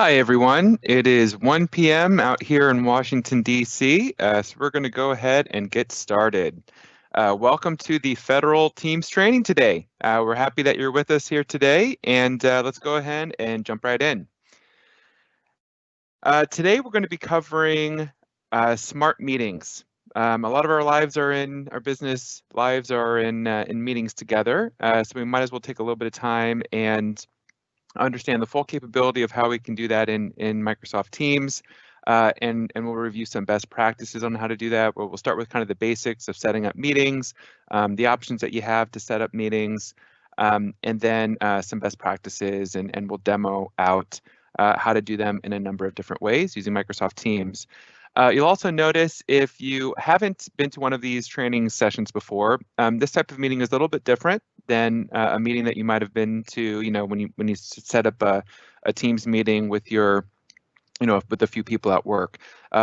Hi, everyone. It is 1 p.m. out here in Washington, D.C., so we're going to go ahead and get started. Welcome to the Federal Teams Training today. We're happy that you're with us here today, and let's go ahead and jump right in. Today, we're going to be covering smart meetings. A lot of our business lives are in meetings together, so we might as well take a little bit of time and understand the full capability of how we can do that in Microsoft Teams, and we'll review some best practices on how to do that. We'll start with kind of the basics of setting up meetings, the options that you have to set up meetings, and then some best practices, and we'll demo out how to do them in a number of different ways using Microsoft Teams. You'll also notice if you haven't been to one of these training sessions before, this type of meeting is a little bit different than a meeting that you might have been to, when you set up a Teams meeting with your, with a few people at work.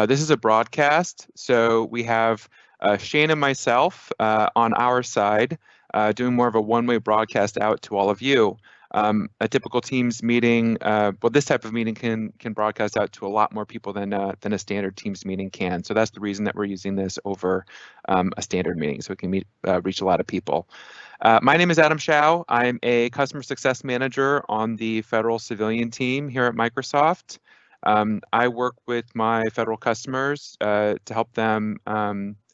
This is a broadcast, so we have Shane and myself on our side doing more of a one-way broadcast out to all of you. A typical Teams meeting, this type of meeting can broadcast out to a lot more people than a standard Teams meeting can. So that's the reason that we're using this over a standard meeting, so we can reach a lot of people. My name is Adam Schau. I'm a customer success manager on the federal civilian team here at Microsoft. I work with my federal customers to help them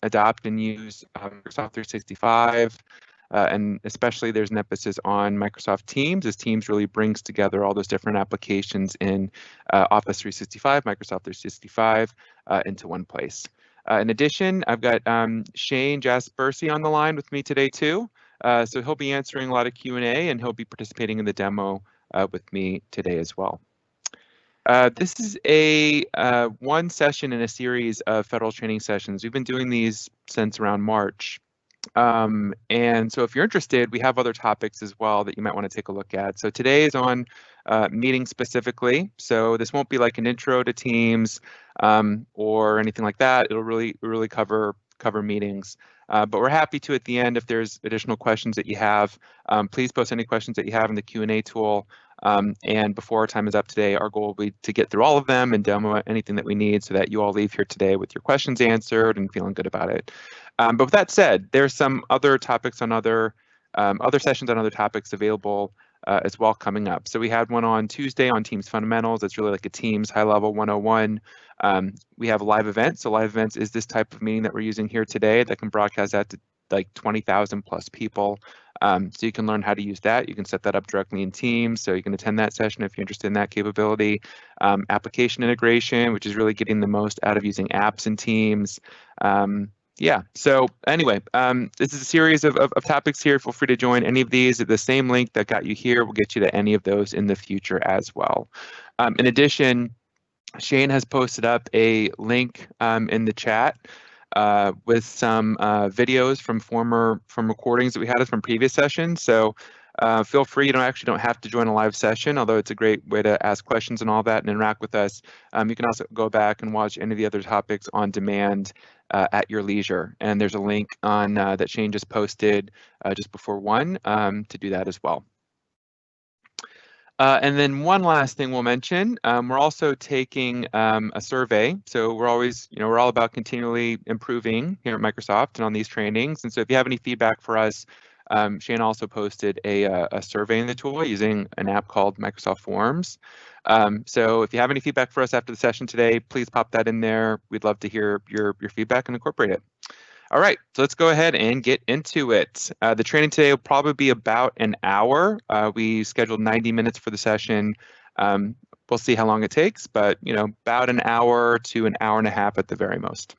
adopt and use Microsoft 365. And especially there's an emphasis on Microsoft Teams, as Teams really brings together all those different applications in Office 365, Microsoft 365 into one place. In addition, I've got Shane Jaspersi on the line with me today too. So he'll be answering a lot of Q&A, and he'll be participating in the demo with me today as well. This is a one session in a series of federal training sessions. We've been doing these since around March. And so if you're interested, we have other topics as well that you might want to take a look at. So today is on meetings specifically. So this won't be like an intro to Teams or anything like that. It'll really cover meetings. But we're happy to, at the end, if there's additional questions that you have, please post any questions that you have in the Q&A tool. And before our time is up today, our goal will be to get through all of them and demo anything that we need so that you all leave here today with your questions answered and feeling good about it. But with that said, there's some other topics on other sessions on other topics available as well coming up. So we had one on Tuesday on Teams Fundamentals. It's really like a Teams high-level 101. We have live events. So live events is this type of meeting that we're using here today that can broadcast out to like 20,000 plus people. So you can learn how to use that. You can set that up directly in Teams, so you can attend that session if you're interested in that capability. Application integration, which is really getting the most out of using apps in Teams. Yeah, so anyway, this is a series of topics here. Feel free to join any of these. The same link that got you here will get you to any of those in the future as well. In addition, Shane has posted up a link in the chat with some videos from recordings that we had from previous sessions. So feel free, you don't have to join a live session, although it's a great way to ask questions and all that and interact with us. You can also go back and watch any of the other topics on demand at your leisure. And there's a link on that Shane just posted just before 1 to do that as well. And then one last thing we'll mention, we're also taking a survey. So we're always, we're all about continually improving here at Microsoft and on these trainings. And so if you have any feedback for us, Shane also posted a survey in the tool using an app called Microsoft Forms. So if you have any feedback for us after the session today, please pop that in there. We'd love to hear your feedback and incorporate it. All right, so let's go ahead and get into it. The training today will probably be about an hour. We scheduled 90 minutes for the session. We'll see how long it takes, but about an hour to an hour and a half at the very most.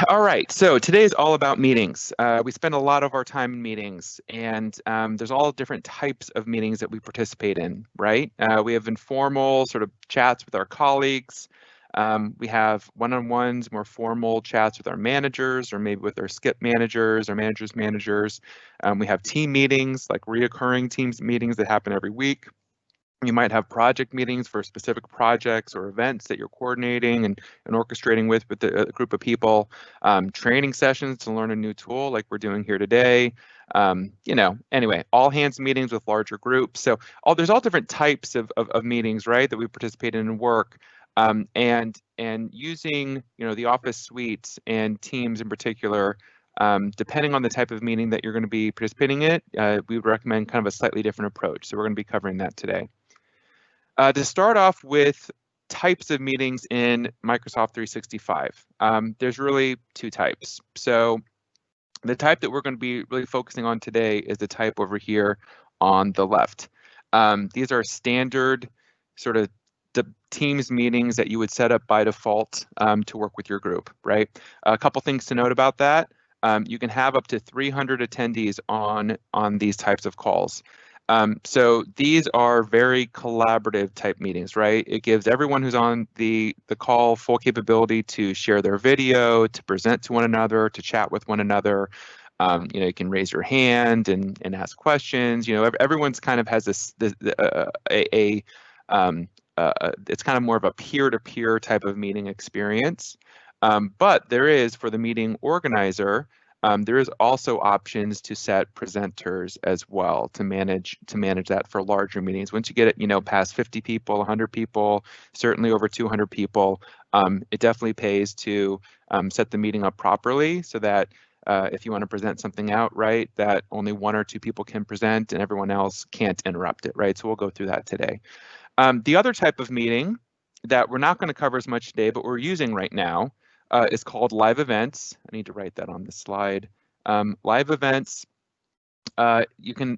All right, so today is all about meetings. We spend a lot of our time in meetings, and there's all different types of meetings that we participate in, right? We have informal sort of chats with our colleagues. We have one-on-ones, more formal chats with our managers, or maybe with our skip managers, or managers. We have team meetings, like reoccurring Teams meetings that happen every week. You might have project meetings for specific projects or events that you're coordinating and orchestrating with a group of people. Training sessions to learn a new tool like we're doing here today. Anyway, all hands meetings with larger groups. So there's all different types of meetings, right, that we participate in work. And using the Office suites and Teams in particular, depending on the type of meeting that you're going to be participating in, we would recommend kind of a slightly different approach. So we're going to be covering that today. To start off with types of meetings in Microsoft 365, there's really two types. So the type that we're going to be really focusing on today is the type over here on the left. These are standard sort of the Teams meetings that you would set up by default to work with your group, right? A couple things to note about that. You can have up to 300 attendees on these types of calls. So these are very collaborative type meetings, right? It gives everyone who's on the call full capability to share their video, to present to one another, to chat with one another. You can raise your hand and ask questions. Everyone's kind of has it's kind of more of a peer-to-peer type of meeting experience. But there is, for the meeting organizer, there is also options to set presenters as well to manage that for larger meetings. Once you get it, past 50 people, 100 people, certainly over 200 people, it definitely pays to set the meeting up properly so that if you want to present something out, right, that only 1 or 2 people can present and everyone else can't interrupt it, right? So we'll go through that today. The other type of meeting that we're not going to cover as much today, but we're using right now, is called live events. I need to write that on the slide. Live events, you can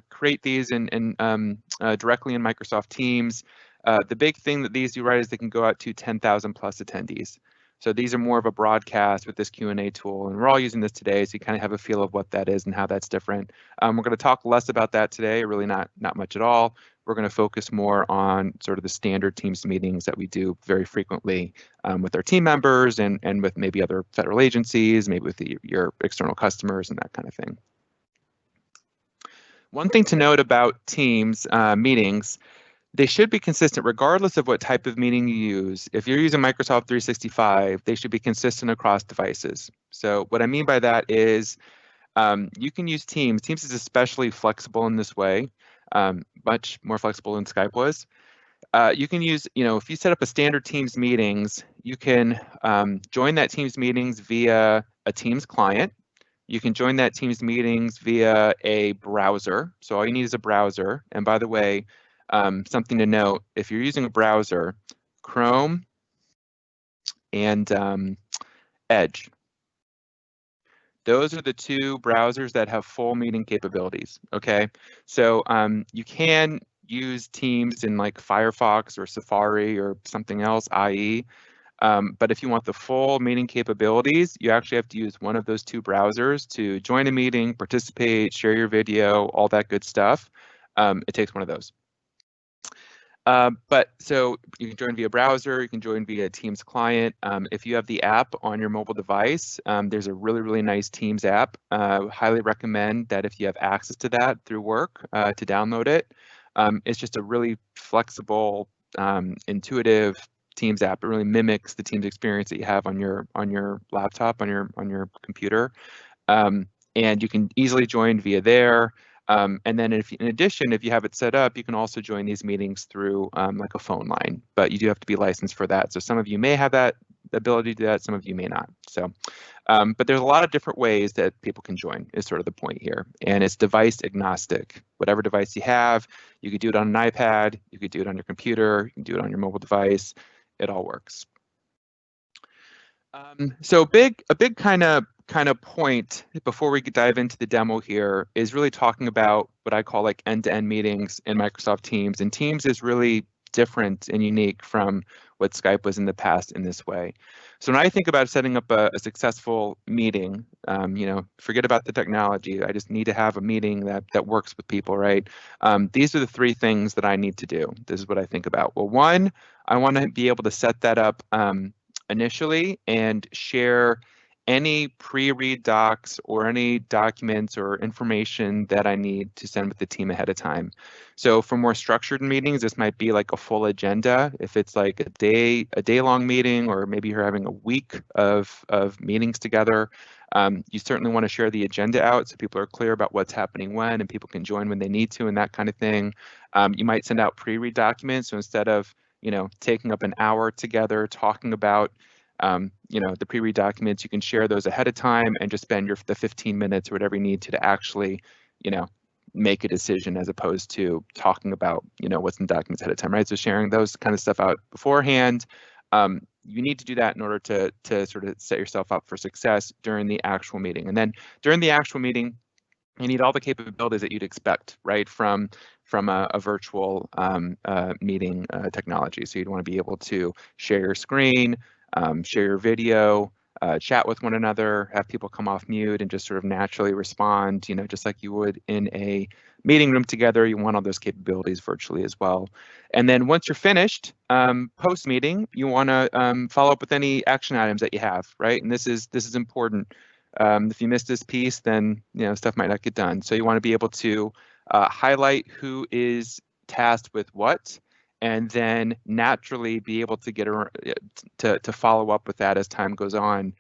create these directly in Microsoft Teams. The big thing that these do right is they can go out to 10,000 plus attendees. So these are more of a broadcast with this Q&A tool, and we're all using this today, so you kind of have a feel of what that is and how that's different. We're going to talk less about that today, really not much at all. We're going to focus more on sort of the standard Teams meetings that we do very frequently with our team members and with maybe other federal agencies, maybe with your external customers and that kind of thing. One thing to note about Teams meetings, they should be consistent regardless of what type of meeting you use. If you're using Microsoft 365, they should be consistent across devices. So what I mean by that is you can use Teams. Teams is especially flexible in this way, much more flexible than Skype was. You can use, if you set up a standard Teams meetings, you can join that Teams meetings via a Teams client. You can join that Teams meetings via a browser. So all you need is a browser. And by the way, something to note, if you're using a browser, Chrome and Edge, those are the 2 browsers that have full meeting capabilities, okay? So you can use Teams in like Firefox or Safari or something else, IE, but if you want the full meeting capabilities, you actually have to use one of those 2 browsers to join a meeting, participate, share your video, all that good stuff. It takes one of those. But so you can join via browser, you can join via Teams client. If you have the app on your mobile device, there's a really nice Teams app. Highly recommend that if you have access to that through work to download it. It's just a really flexible, intuitive Teams app. It really mimics the Teams experience that you have on your laptop, on your computer. And you can easily join via there. And then in addition, if you have it set up, you can also join these meetings through like a phone line, but you do have to be licensed for that. So some of you may have that ability to do that, some of you may not. So, but there's a lot of different ways that people can join is sort of the point here. And it's device agnostic. Whatever device you have, you could do it on an iPad, you could do it on your computer, you can do it on your mobile device. It all works. So a big kind of point before we dive into the demo here is really talking about what I call like end-to-end meetings in Microsoft Teams. And Teams is really different and unique from what Skype was in the past in this way. So when I think about setting up a successful meeting, forget about the technology. I just need to have a meeting that works with people, right? These are the 3 things that I need to do. This is what I think about. Well, 1, I want to be able to set that up initially and share any pre-read docs or any documents or information that I need to send with the team ahead of time. So for more structured meetings, this might be like a full agenda. If it's like a day long meeting, or maybe you're having a week of meetings together, You certainly want to share the agenda out so people are clear about what's happening when, and people can join when they need to, and that kind of thing. You might send out pre-read documents, so instead of taking up an hour together talking about the pre-read documents, you can share those ahead of time and just spend the 15 minutes or whatever you need to actually make a decision, as opposed to talking about what's in documents ahead of time, right? So sharing those kind of stuff out beforehand. You need to do that in order to sort of set yourself up for success during the actual meeting. And then during the actual meeting, you need all the capabilities that you'd expect, right, from a virtual meeting technology. So you'd want to be able to share your screen, share your video, chat with one another, have people come off mute and just sort of naturally respond, just like you would in a meeting room together. You want all those capabilities virtually as well. And then once you're finished, post-meeting, you want to follow up with any action items that you have, right? And this is important. If you miss this piece, then stuff might not get done. So you want to be able to highlight who is tasked with what, and then naturally be able to get to follow up with that as time goes on.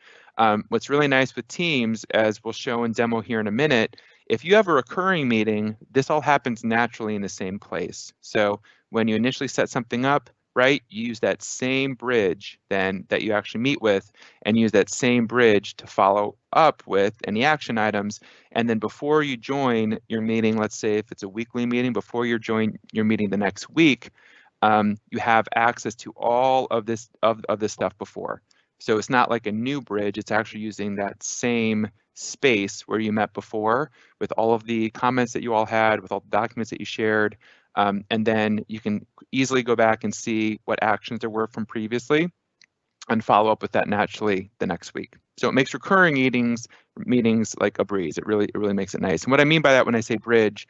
What's really nice with Teams, as we'll show and demo here in a minute, if you have a recurring meeting, this all happens naturally in the same place. So when you initially set something up, right, you use that same bridge then that you actually meet with, and use that same bridge to follow up with any action items. And then before you join your meeting, let's say if it's a weekly meeting, before you join your meeting the next week, you have access to all of this stuff before. So it's not like a new bridge, it's actually using that same space where you met before with all of the comments that you all had, with all the documents that you shared. And then you can easily go back and see what actions there were from previously and follow up with that naturally the next week. So it makes recurring meetings like a breeze. It really makes it nice. And what I mean by that when I say bridge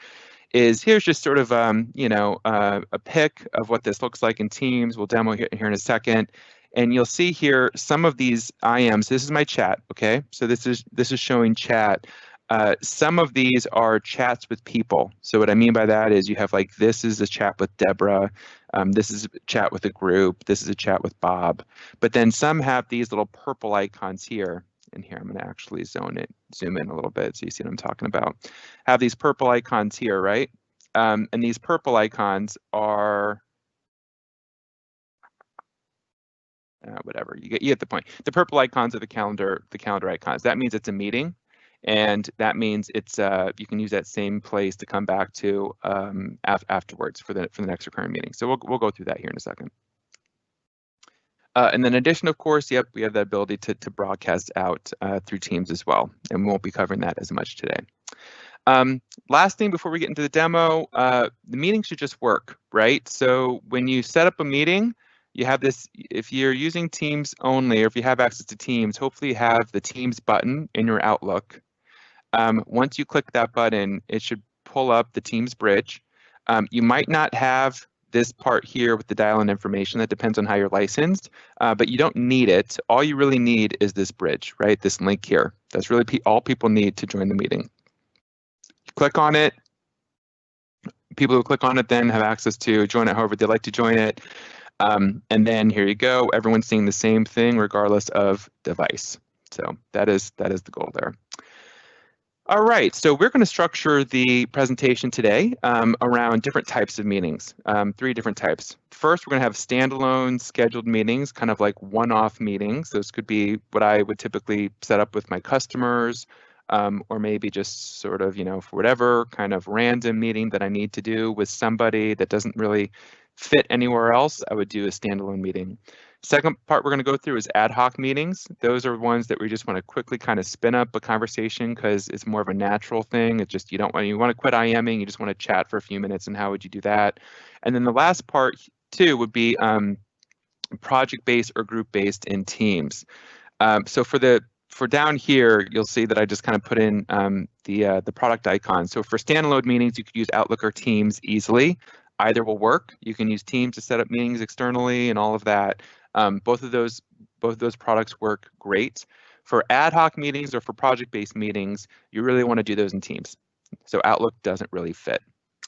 is, here's just sort of a pic of what this looks like in Teams. We'll demo here in a second. And you'll see here some of these IMs. This is my chat, okay? So this is showing chat. Some of these are chats with people. So what I mean by that is you have like, this is a chat with Deborah. This is a chat with a group. This is a chat with Bob. But then some have these little purple icons here. And here I'm going to actually zoom in a little bit so you see what I'm talking about. Have these purple icons here, right? And these purple icons are whatever, you get the point. The purple icons are the calendar icons. That means it's a meeting, and that means it's you can use that same place to come back to afterwards for the next recurring meeting. So we'll go through that here in a second. And then in addition, of course, yep, we have the ability to broadcast out through Teams as well, and we won't be covering that as much today. Last thing before we get into the demo, the meeting should just work, right? So when you set up a meeting, you have this, if you're using Teams only, or if you have access to Teams, hopefully you have the Teams button in your Outlook. Once you click that button, it should pull up the Teams bridge. You might not have this part here with the dial-in information. That depends on how you're licensed, but you don't need it. All you really need is this bridge, right? This link here. That's really all people need to join the meeting. You click on it. People who click on it then have access to join it however they like to join it. And then here you go. Everyone's seeing the same thing regardless of device. So that is the goal there. All right, so we're going to structure the presentation today around different types of meetings, 3 different types. First, we're going to have standalone scheduled meetings, kind of like one-off meetings. Those could be what I would typically set up with my customers, or maybe just sort of, for whatever kind of random meeting that I need to do with somebody that doesn't really fit anywhere else, I would do a standalone meeting. Second part we're going to go through is ad hoc meetings. Those are ones that we just want to quickly kind of spin up a conversation because it's more of a natural thing. It's just you want to quit IMing, you just want to chat for a few minutes, and how would you do that? And then the last part too would be project-based or group-based in Teams. So for down here, you'll see that I just kind of put in the product icon. So for standalone meetings, you could use Outlook or Teams easily. Either will work. You can use Teams to set up meetings externally and all of that. Both of those products work great. For ad hoc meetings or for project-based meetings, you really want to do those in Teams. So Outlook doesn't really fit.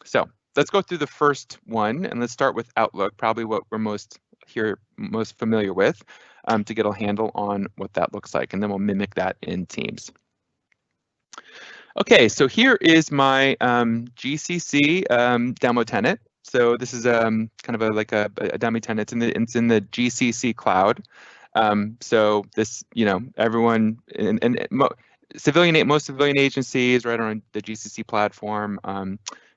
So let's go through the first one, and let's start with Outlook, probably what we're most familiar with, to get a handle on what that looks like, and then we'll mimic that in Teams. Okay, so here is my GCC demo tenant. So this is kind of like a dummy tenant. It's in the GCC cloud. So this, everyone most civilian agencies right on the GCC platform.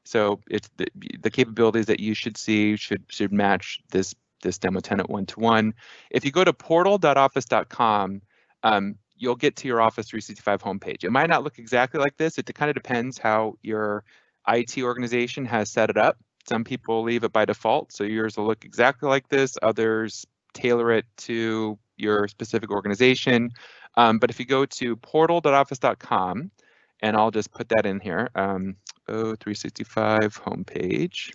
So it's the capabilities that you should see should match this demo tenant one-to-one. If you go to portal.office.com, you'll get to your Office 365 homepage. It might not look exactly like this. It kind of depends how your IT organization has set it up. Some people leave it by default, so yours will look exactly like this. Others tailor it to your specific organization. But if you go to portal.office.com, and I'll just put that in here, O365 homepage,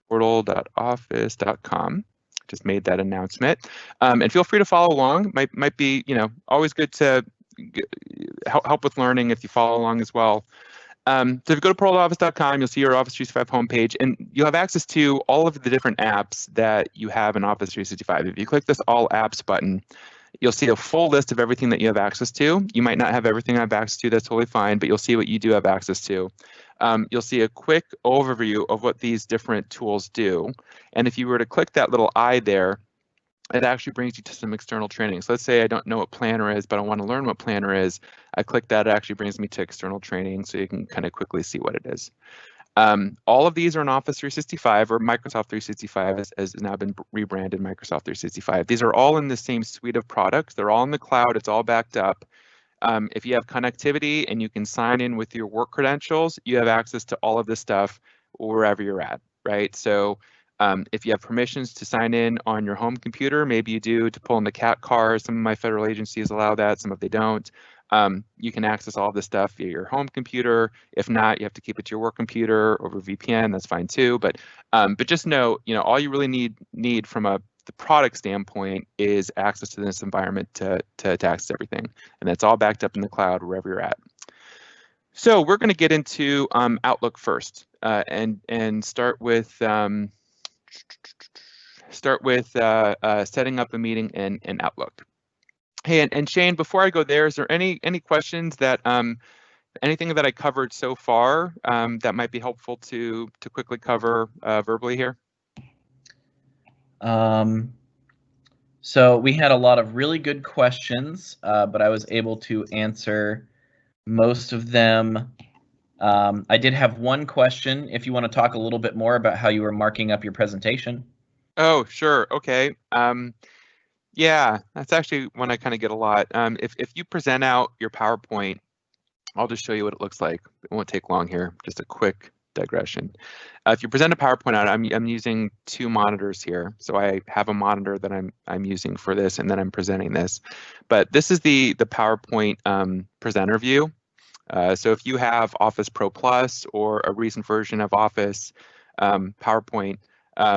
portal.office.com. Just made that announcement, and feel free to follow along. Might be always good to help with learning if you follow along as well. So if you go to portaloffice.com, you'll see your Office 365 homepage, and you'll have access to all of the different apps that you have in Office 365. If you click this All Apps button, you'll see a full list of everything that you have access to. You might not have everything I have access to, that's totally fine, but you'll see what you do have access to. You'll see a quick overview of what these different tools do. And if you were to click that little I there, it actually brings you to some external training. So let's say I don't know what Planner is, but I want to learn what Planner is. I click that, it actually brings me to external training, so you can kind of quickly see what it is. All of these are in Office 365 or Microsoft 365 has now been rebranded Microsoft 365. These are all in the same suite of products. They're all in the cloud. It's all backed up. If you have connectivity and you can sign in with your work credentials, you have access to all of this stuff wherever you're at, right? So if you have permissions to sign in on your home computer, maybe you do to pull in the CAT car. Some of my federal agencies allow that, some of they don't. You can access all this stuff via your home computer. If not, you have to keep it to your work computer over VPN. That's fine too. But just know, all you really need from the product standpoint is access to this environment to access everything, and that's all backed up in the cloud wherever you're at. So we're going to get into Outlook first, and start with setting up a meeting in Outlook. Hey, and Shane, before I go there, is there any questions that anything that I covered so far that might be helpful to quickly cover verbally here? So we had a lot of really good questions, but I was able to answer most of them. I did have one question, if you want to talk a little bit more about how you were marking up your presentation. Oh, sure. Okay. Yeah, that's actually one I kind of get a lot. If you present out your PowerPoint, I'll just show you what it looks like. It won't take long here. Just a quick digression. If you present a PowerPoint out, I'm using two monitors here. So I have a monitor that I'm using for this, and then I'm presenting this. But this is the PowerPoint presenter view. So if you have Office Pro Plus or a recent version of Office PowerPoint,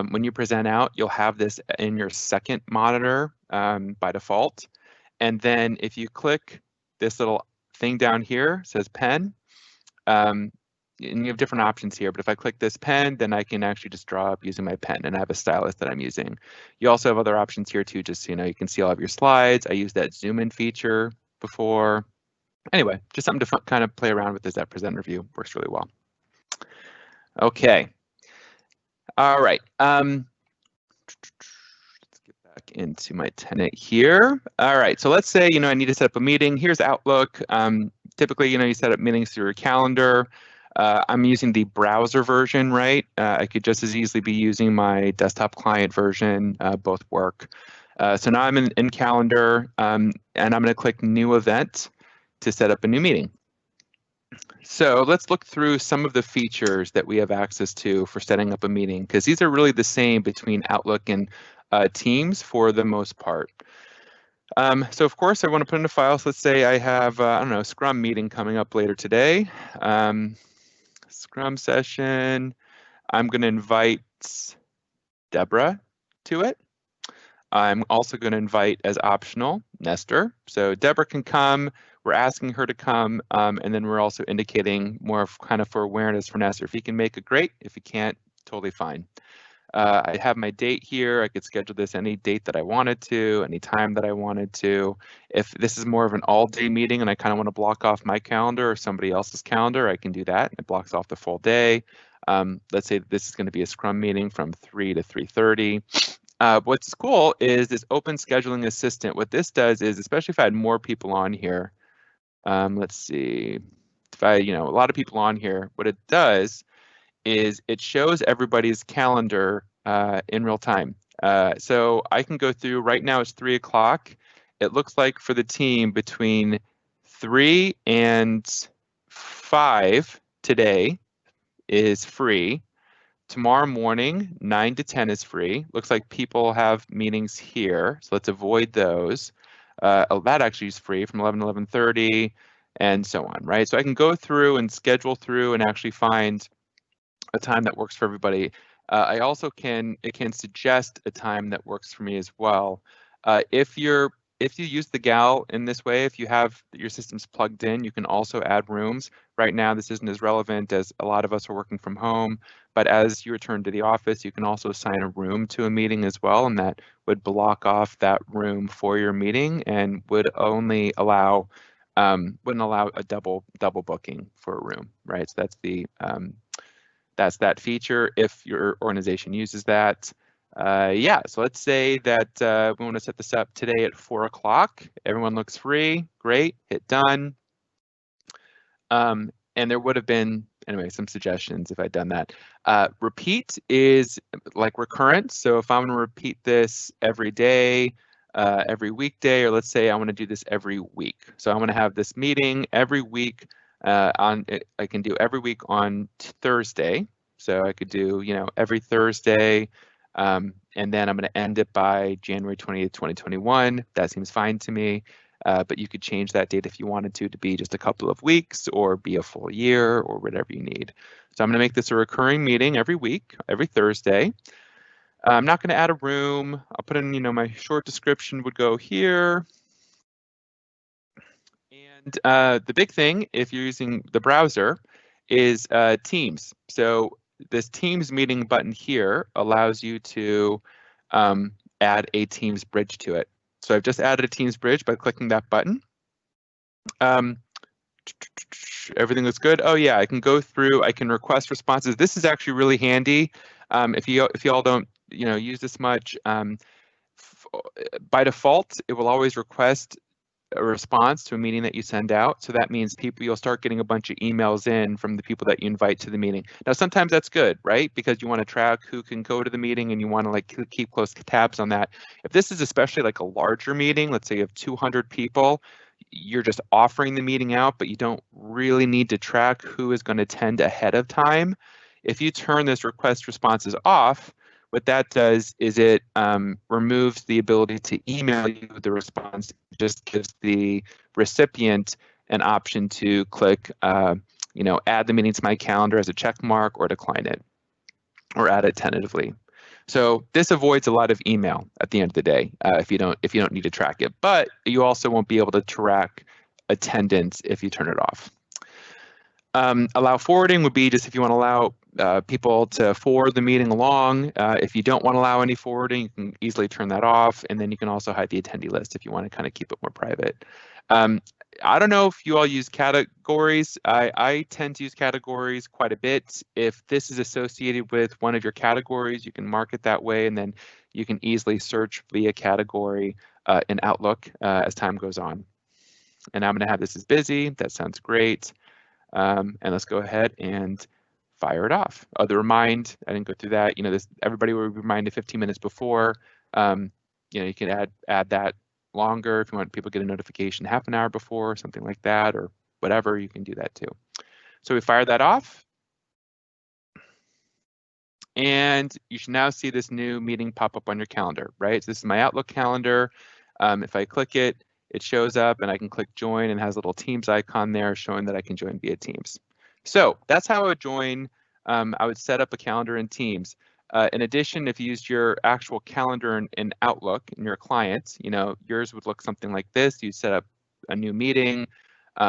when you present out, you'll have this in your second monitor by default. And then if you click this little thing down here, says pen, and you have different options here, but if I click this pen, then I can actually just draw up using my pen, and I have a stylus that I'm using. You also have other options here too, just so you can see all of your slides. I used that zoom in feature before. Anyway, just something to kind of play around with as that presenter view. Works really well. Okay. All right. Let's get back into my tenant here. All right. So let's say, I need to set up a meeting. Here's Outlook. Typically, you set up meetings through your calendar. I'm using the browser version, right? I could just as easily be using my desktop client version. Both work. So now I'm in calendar, and I'm going to click New Event to set up a new meeting. So let's look through some of the features that we have access to for setting up a meeting, because these are really the same between Outlook and Teams for the most part. So of course I want to put in a file. So let's say I have, I don't know, a Scrum meeting coming up later today. Scrum session. I'm going to invite Deborah to it. I'm also going to invite as optional Nestor. So Deborah can come. We're asking her to come, and then we're also indicating more of kind of for awareness for Nestor. If he can make it, great. If he can't, totally fine. I have my date here. I could schedule this any date that I wanted to, any time that I wanted to. If this is more of an all-day meeting and I kind of want to block off my calendar or somebody else's calendar, I can do that. It blocks off the full day. Let's say this is going to be a Scrum meeting from 3 to 3:30. What's cool is this open scheduling assistant. What this does is, especially if I had more people on here, let's see, if I, a lot of people on here, what it does is it shows everybody's calendar in real time. So I can go through, right now it's 3 o'clock. It looks like for the team between 3 and 5 today is free. Tomorrow morning, 9 to 10 is free. Looks like people have meetings here, so let's avoid those. That actually is free from 11 to 11:30 and so on, right? So I can go through and schedule through and actually find a time that works for everybody. I also it can suggest a time that works for me as well. If you use the gal in this way, if you have your systems plugged in, you can also add rooms. Right now, this isn't as relevant as a lot of us are working from home, but as you return to the office, you can also assign a room to a meeting as well, and that would block off that room for your meeting and would only allow wouldn't allow a double booking for a room, right? So that's that feature if your organization uses that. Yeah, so let's say that we want to set this up today at 4 o'clock. Everyone looks free. Great, hit done. And there would have been, anyway, some suggestions if I'd done that. Repeat is like recurrent. So if I'm going to repeat this every day, every weekday, or let's say I want to do this every week. So I want to have this meeting every week I can do every week on Thursday. So I could do, every Thursday, and then I'm going to end it by January 20th, 2021. That seems fine to me. But you could change that date if you wanted to be just a couple of weeks or be a full year or whatever you need. So I'm going to make this a recurring meeting every week, every Thursday. I'm not going to add a room. I'll put in, my short description would go here. And the big thing, if you're using the browser, is Teams. So this Teams meeting button here allows you to add a Teams bridge to it. So I've just added a Teams bridge by clicking that button. Everything looks good. Oh yeah, I can go through, I can request responses. This is actually really handy. If you all don't use this much, by default, it will always request a response to a meeting that you send out. So that means you'll start getting a bunch of emails in from the people that you invite to the meeting. Now, sometimes that's good, right? Because you want to track who can go to the meeting and you want to keep close tabs on that. If this is especially like a larger meeting, let's say you have 200 people, you're just offering the meeting out, but you don't really need to track who is going to attend ahead of time. If you turn this request responses off, what that does is it removes the ability to email you the response. It just gives the recipient an option to click, add the meeting to my calendar as a check mark or decline it or add it tentatively. So this avoids a lot of email at the end of the day if you don't need to track it, but you also won't be able to track attendance if you turn it off. Allow forwarding would be just if you want to allow people to forward the meeting along. If you don't want to allow any forwarding, you can easily turn that off, and then you can also hide the attendee list if you want to kind of keep it more private. I don't know if you all use categories. I tend to use categories quite a bit. If this is associated with one of your categories, you can mark it that way, and then you can easily search via category in Outlook as time goes on. And I'm going to have this as busy. That sounds great. And let's go ahead and fire it off. The remind, I didn't go through that. Everybody will be reminded 15 minutes before. You can add that longer if you want people to get a notification half an hour before, or something like that, or whatever, you can do that too. So we fire that off. And you should now see this new meeting pop up on your calendar, right? So this is my Outlook calendar. If I click it, it shows up and I can click join and has a little Teams icon there showing that I can join via Teams. So that's how I would join. I would set up a calendar in Teams. In addition, if you used your actual calendar in Outlook in your client, yours would look something like this. You set up a new meeting.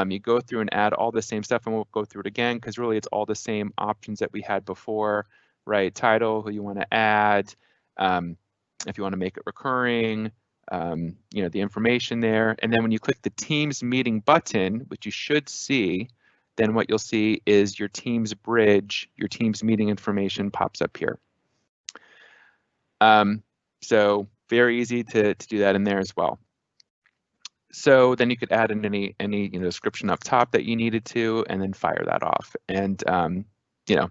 You go through and add all the same stuff, and we'll go through it again because really it's all the same options that we had before. right? Title, who you want to add, if you want to make it recurring, you know, the information there. And then when you click the Teams meeting button, which you should see, then what you'll see is your Teams bridge, your Teams meeting information pops up here. So very easy to do that in there as well. So then you could add in any you know, description up top that you needed to, and then fire that off. And you know,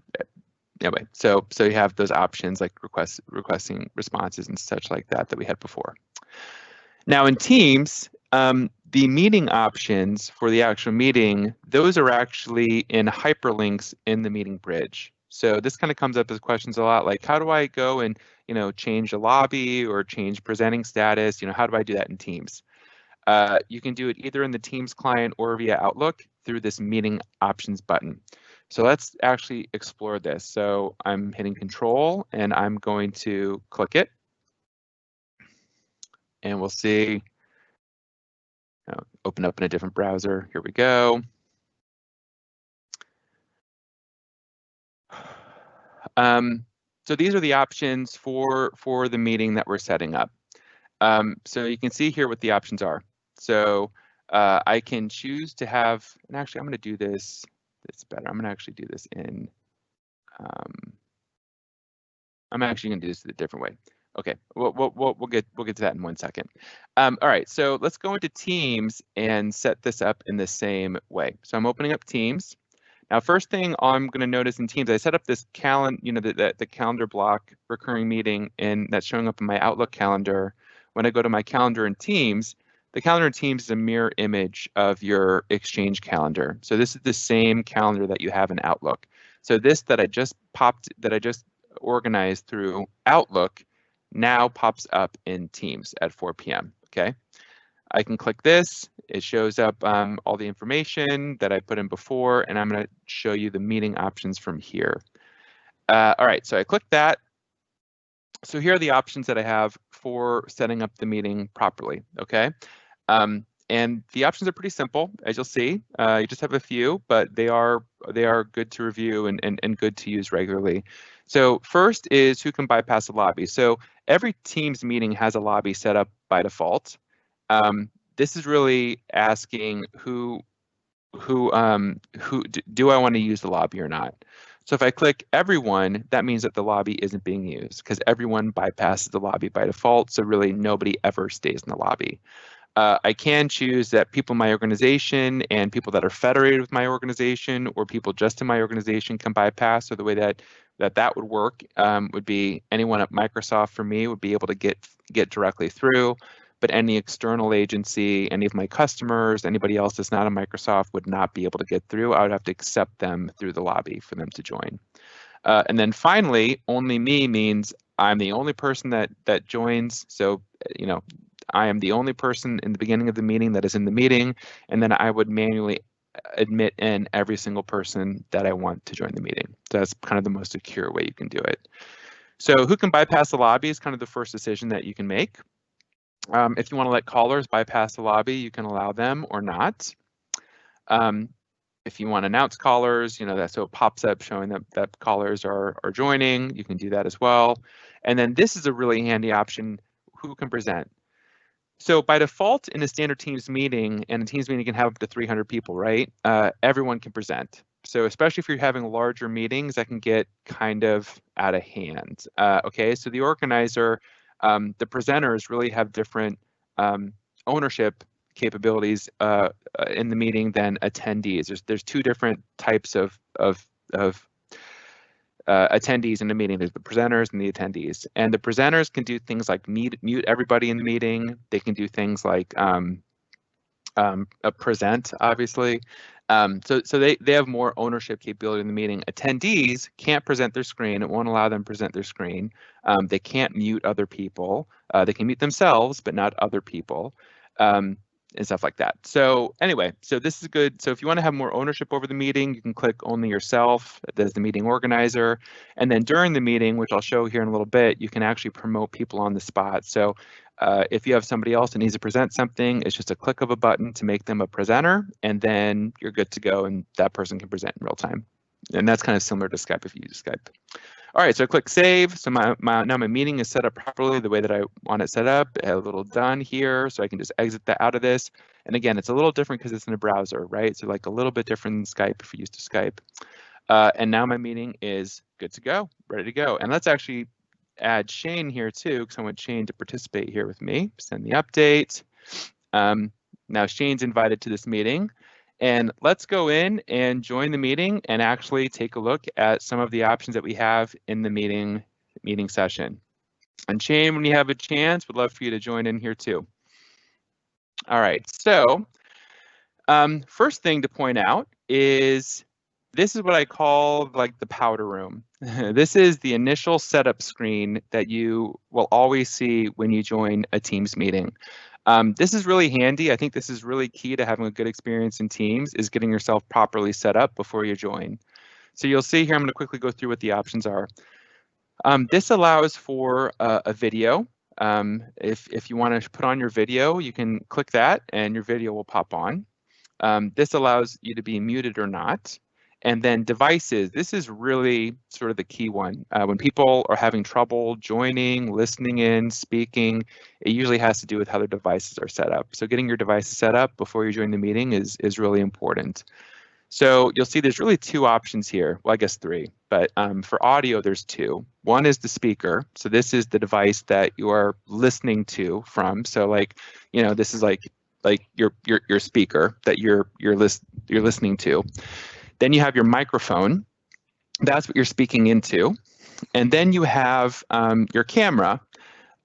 anyway, so you have those options like requesting responses and such like that we had before. Now in Teams, the meeting options for the actual meeting, those are actually in hyperlinks in the meeting bridge. So this kind of comes up as questions a lot, like how do I go and, you know, change a lobby or change presenting status? You know, how do I do that in Teams? You can do it either in the Teams client or via Outlook through this meeting options button. So let's actually explore this. So I'm hitting Control and I'm going to click it. And we'll see, open up in a different browser. Here we go. So these are the options for the meeting that we're setting up. So you can see here what the options are. So I can choose to have, and actually I'm going to do this. It's better. I'm going to actually do this in. I'm actually going to do this a different way. Okay, we'll get to that in 1 second. All right, so let's go into Teams and set this up in the same way. So I'm opening up Teams. Now, first thing I'm going to notice in Teams, I set up this calendar, you know, the calendar block recurring meeting, and that's showing up in my Outlook calendar. When I go to my calendar in Teams, the calendar in Teams is a mirror image of your Exchange calendar. So this is the same calendar that you have in Outlook. So this that I just organized through Outlook now pops up in Teams at 4 p.m. Okay, I can click this. It shows up all the information that I put in before, and I'm going to show you the meeting options from here. All right, so I click that. So here are the options that I have for setting up the meeting properly. Okay, and the options are pretty simple, as you'll see. You just have a few, but they are good to review and good to use regularly. So first is who can bypass the lobby. So every Teams meeting has a lobby set up by default. This is really asking who do I want to use the lobby or not. So if I click everyone, that means that the lobby isn't being used because everyone bypasses the lobby by default. So really nobody ever stays in the lobby. I can choose that people in my organization and people that are federated with my organization or people just in my organization can bypass. So the way that would work would be anyone at Microsoft for me would be able to get directly through, but any external agency, any of my customers, anybody else that's not a Microsoft would not be able to get through. I would have to accept them through the lobby for them to join. And then finally, only me means I'm the only person that joins. So, you know, I am the only person in the beginning of the meeting that is in the meeting, and then I would manually admit in every single person that I want to join the meeting. So that's kind of the most secure way you can do it. So who can bypass the lobby is kind of the first decision that you can make. If you want to let callers bypass the lobby, you can allow them or not. If you want to announce callers, you know, that so it pops up showing that callers are joining, you can do that as well. And then this is a really handy option, who can present. So by default, in a standard Teams meeting, and a Teams meeting can have up to 300 people, right? Everyone can present. So especially if you're having larger meetings, that can get kind of out of hand. Okay, so the organizer, the presenters really have different ownership capabilities in the meeting than attendees. There's two different types of attendees in the meeting. There's the presenters and the attendees. And the presenters can do things like mute everybody in the meeting. They can do things like present, obviously. So they have more ownership capability in the meeting. Attendees can't present their screen. It won't allow them to present their screen. They can't mute other people. They can mute themselves, but not other people. And stuff like that. So anyway, so this is good. So if you want to have more ownership over the meeting, you can click only yourself as the meeting organizer. And then during the meeting, which I'll show here in a little bit, you can actually promote people on the spot. So if you have somebody else that needs to present something, it's just a click of a button to make them a presenter, and then you're good to go and that person can present in real time. And that's kind of similar to Skype if you use Skype. All right, so I click save. So now my meeting is set up properly the way that I want it set up. I have a little done here, so I can just exit that out of this. And again, it's a little different because it's in a browser, right? So like a little bit different than Skype if you're used to Skype. And now my meeting is good to go, ready to go. And let's actually add Shane here too, because I want Shane to participate here with me. Send the update. Now Shane's invited to this meeting. And let's go in and join the meeting and actually take a look at some of the options that we have in the meeting session. And Shane, when you have a chance, would love for you to join in here too. All right, so first thing to point out is this is what I call like the powder room. This is the initial setup screen that you will always see when you join a Teams meeting. This is really handy. I think this is really key to having a good experience in Teams, is getting yourself properly set up before you join. So you'll see here, I'm going to quickly go through what the options are. This allows for a video. If you want to put on your video, you can click that and your video will pop on. This allows you to be muted or not. And then devices, this is really sort of the key one. When people are having trouble joining, listening in, speaking, it usually has to do with how their devices are set up. So getting your devices set up before you join the meeting is really important. So you'll see there's really two options here. Well, I guess three, but for audio, there's two. One is the speaker. So this is the device that you are listening to from. So like, you know, this is like your speaker that you're listening to. Then you have your microphone. That's what you're speaking into. And then you have your camera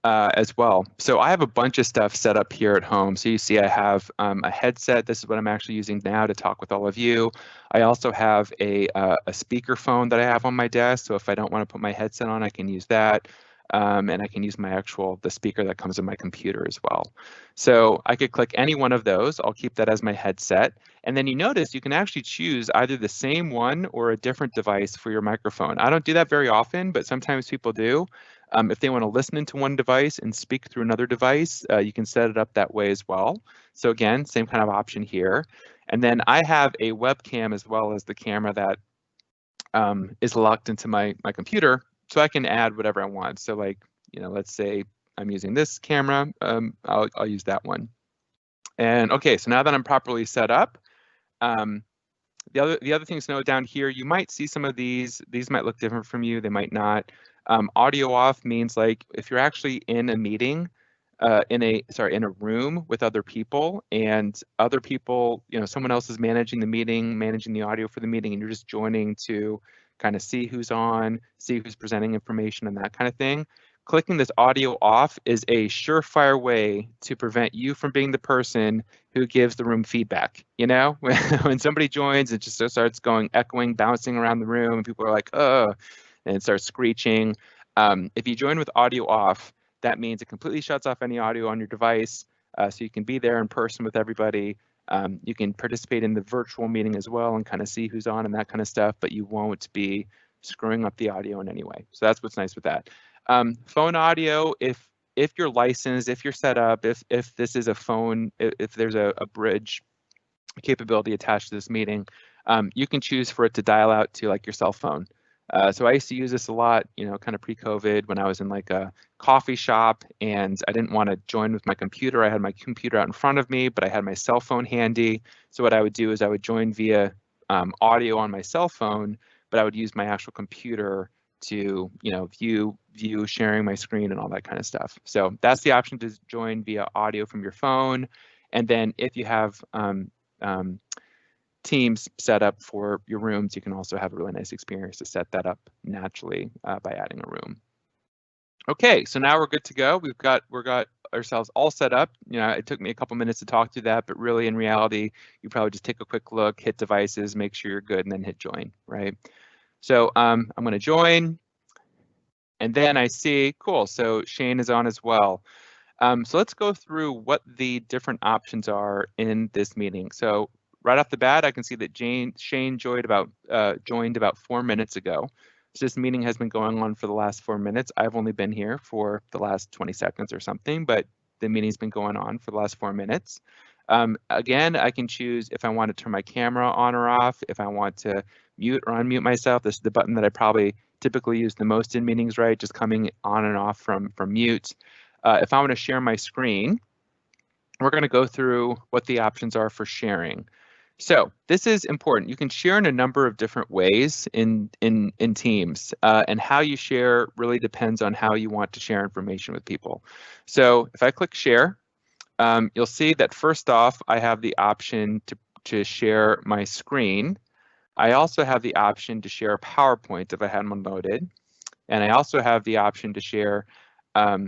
as well. So I have a bunch of stuff set up here at home. So you see I have a headset. This is what I'm actually using now to talk with all of you. I also have a speaker phone that I have on my desk. So if I don't want to put my headset on, I can use that. And I can use the speaker that comes in my computer as well. So I could click any one of those. I'll keep that as my headset. And then you notice you can actually choose either the same one or a different device for your microphone. I don't do that very often, but sometimes people do. If they want to listen into one device and speak through another device, you can set it up that way as well. So again, same kind of option here. And then I have a webcam as well as the camera that is locked into my computer, so I can add whatever I want. So like, you know, let's say I'm using this camera, I'll use that one. And okay, so now that I'm properly set up, the other things to note down here, you might see some of these might look different from you, they might not. Audio off means like if you're actually in a meeting, in a room with other people, and other people, you know, someone else is managing the meeting, managing the audio for the meeting, and you're just joining to kind of see who's on, see who's presenting information and that kind of thing. Clicking this audio off is a surefire way to prevent you from being the person who gives the room feedback. You know, when somebody joins, it just starts going echoing, bouncing around the room, and people are like, oh, and it starts screeching. If you join with audio off, that means it completely shuts off any audio on your device, so you can be there in person with everybody. You can participate in the virtual meeting as well and kind of see who's on and that kind of stuff, but you won't be screwing up the audio in any way. So that's what's nice with that. Phone audio, if you're licensed, if you're set up, if this is a phone, if there's a bridge capability attached to this meeting, you can choose for it to dial out to like your cell phone. So I used to use this a lot, you know, kind of pre-COVID when I was in like a coffee shop and I didn't want to join with my computer. I had my computer out in front of me, but I had my cell phone handy. So what I would do is I would join via audio on my cell phone, but I would use my actual computer to, you know, view sharing my screen and all that kind of stuff. So that's the option to join via audio from your phone. And then if you have Teams set up for your rooms, you can also have a really nice experience to set that up naturally by adding a room. Okay, so now we're good to go. We've got ourselves all set up. You know, it took me a couple minutes to talk through that, but really in reality, you probably just take a quick look, hit devices, make sure you're good, and then hit join, right? So I'm going to join, and then I see, cool, so Shane is on as well. So let's go through what the different options are in this meeting. So right off the bat, I can see that Shane joined about 4 minutes ago. So this meeting has been going on for the last 4 minutes. I've only been here for the last 20 seconds or something, but the meeting's been going on for the last 4 minutes. Again, I can choose if I want to turn my camera on or off, if I want to mute or unmute myself. This is the button that I probably typically use the most in meetings, right? Just coming on and off from mute. If I want to share my screen, we're going to go through what the options are for sharing. So this is important. You can share in a number of different ways in Teams, and how you share really depends on how you want to share information with people. So if I click share, you'll see that first off, I have the option to share my screen. I also have the option to share a PowerPoint if I had one loaded. And I also have the option to share, let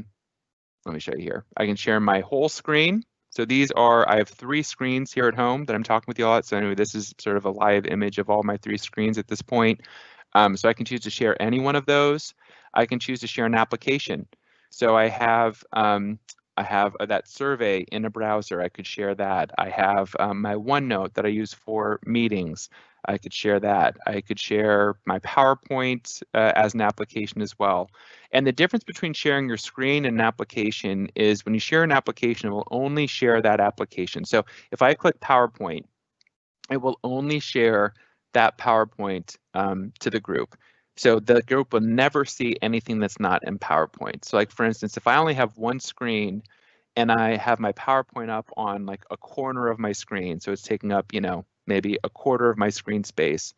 me show you here. I can share my whole screen. So I have 3 screens here at home that I'm talking with you all at. So anyway, this is sort of a live image of all my 3 screens at this point. So I can choose to share any one of those. I can choose to share an application. So I have that survey in a browser. I could share that. I have my OneNote that I use for meetings. I could share that. I could share my PowerPoint as an application as well. And the difference between sharing your screen and an application is when you share an application, it will only share that application. So if I click PowerPoint, it will only share that PowerPoint to the group. So the group will never see anything that's not in PowerPoint. So like for instance, if I only have one screen and I have my PowerPoint up on like a corner of my screen, so it's taking up, maybe a quarter of my screen space,